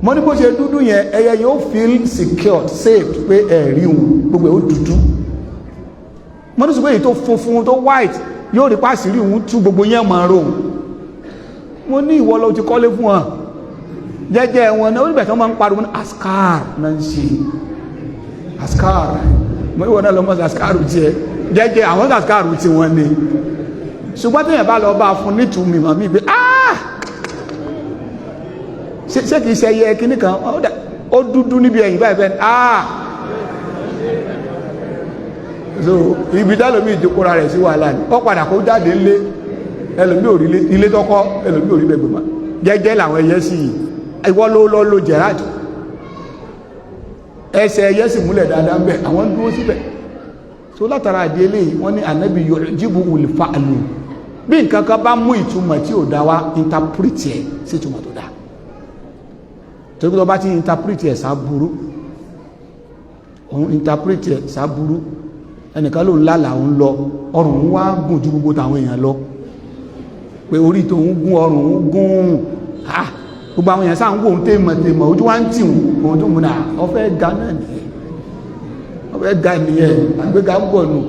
mo ní bó ṣe dúdú yẹn ẹyẹ yóò feel secured safe pé ẹ̀rí òun gbogbo ẹ̀ ó dúdú mo ní sọ pé èyí tó funfun tó white yóò rí pàṣírí òun tú gbogbo yẹn mọ̀ ọ́rọ̀ mo ní ìwọ ló ti kọ́lé fún wọn jẹ́jẹ́ wọn náà oníbẹ̀ tí wọ́n máa ń pariwo ní askar náà ń ṣe askar mo ìwọ náà lọ mọ́ askar tiẹ̀ jẹ́jẹ́ àwọn askar tí wọ́n ní ṣùgbọ́n tí yẹn bá lọ bá fún nítumì mọ̀ mí pé ṣé kìí ṣe ẹyẹ kíní kan ó dúdú níbi ẹ̀yìn báyìí bẹ́ẹ̀ so ibi dálómi ìjókòrò rẹ̀ sí wàhálà ni ó padà kó jáde ńlé ẹlòmí ò rí ilé tọ́kọ́ ẹlòmí ò rí bẹ́ẹ̀ gbọ́mà jẹ́jẹ́ làwọn ẹyẹ sí ìwọ́ ló Gerard ẹsẹ̀ ẹyẹ sì múlẹ̀ dáadáa ń bẹ̀ àwọn dúró síbẹ̀ so látara àdí eléyìí wọ́n ní ànábì yu'jibu al-fa'lu bí nǹkan kan bá mú ìtumọ̀ tí ò dá wa interpret ẹ̀ sí ìtumọ̀ tó dá torí tó bá ti interpret ẹ̀ sáburú òun interpret ẹ̀ sáburú ẹnìkan ló ń lálàá òun lọ ọrùn òun wá gùn ju gbogbo tàwọn èèyàn lọ pé orí tó ń gún ọrùn ń gún gbogbo àwọn èèyàn sáà ń wò ń tèmọ̀ ojú wá ń tì wọ́n tó múnà ọfẹ́ ga náà nìyẹn ọfẹ́ ga nìyẹn àgbéga ń bọ̀ nù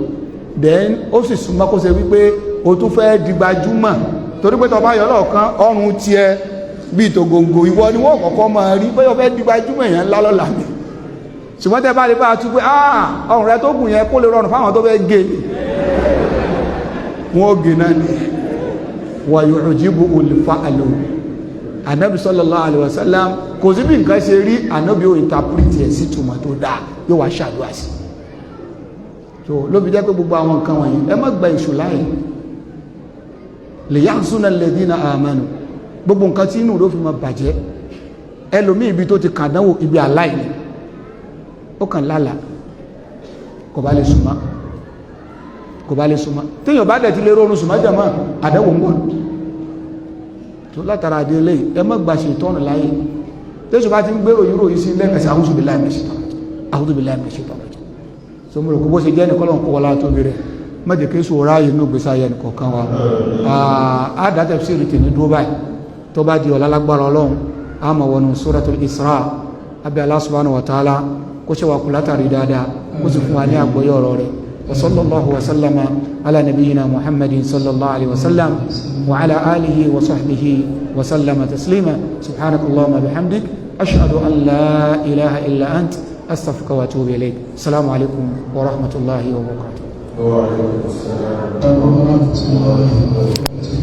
then ó sì súnmọ́ kó ṣe wípé o tún fẹ́ di gbajúmọ̀ torí pé tọba yọ lọ́ọ̀kan ọrùn tiẹ̀ bíi tògòǹgò ìwọ ni wọ́n kọ́kọ́ máa rí pé o fẹ́ di gbajúmọ̀ èèyàn ńlá lọ́la mi ṣùgbọ́n tẹ́ bá lè bá a tún pé ọrùn rẹ tó gùn yẹn kó lè rọrùn fáwọn tó fẹ́ gé wọn ó gé náà nìyẹn wa yu'jibu al-fa'lu anabi sallallahu alaihi wasallam kò sí bí nǹkan ṣe rí anabi ó interpret ẹ̀ sí túmọ̀ tó dáa yóò wá ṣàdúrà sí so ló fi jẹ́ pé gbogbo àwọn nǹkan wọ̀nyí ẹ má gba èṣù láàyè liyahzuna alladhina amanu gbogbo nǹkan tí inú ló fi máa bàjẹ́ ẹlòmí ibi tó ti kàdánwò ibi aláìní ó kàn lálàá kò bá lè súnmọ́ téèyàn bá dẹ̀ ti lè rọrùn súnmọ́ jẹ̀mọ́ àdánwò ń bọ̀ tó látara àdé ilé ẹ má gba ṣètọ́nù láyé tẹ́sù bá ti ń gbèrò yúrò yìí sí lẹ́kẹ̀ẹ́sì a'udhu billahi minash shaitanir rajim so mo rò kó bó ṣe jẹ́ nìkan lọ́nkọ́ wọlá tó bẹ̀rẹ̀ mẹ́jẹ̀ kí sọ ráyè inú gbèsè ayé nìkọ̀ọ̀kan wa àádá tafsir tèmi dúró báyìí tó bá di ọ̀la lágbára ọlọ́run a máa wọnú suratul Isra abẹ́ Allah subhanahu wa ta'ala kó ṣe wà kú látàrí dáadáa kó sì fún wa ní àgbọ́yé ọ̀rọ̀ rẹ̀ وصلى الله وسلم على نبينا محمد صلى الله عليه وسلم وعلى آله وصحبه وسلم تسليما سبحانك اللهم وبحمدك أشهد أن لا إله إلا أنت أستغفرك وأتوب إليك السلام عليكم ورحمة الله وبركاته. وعليكم السلام ورحمة الله وبركاته.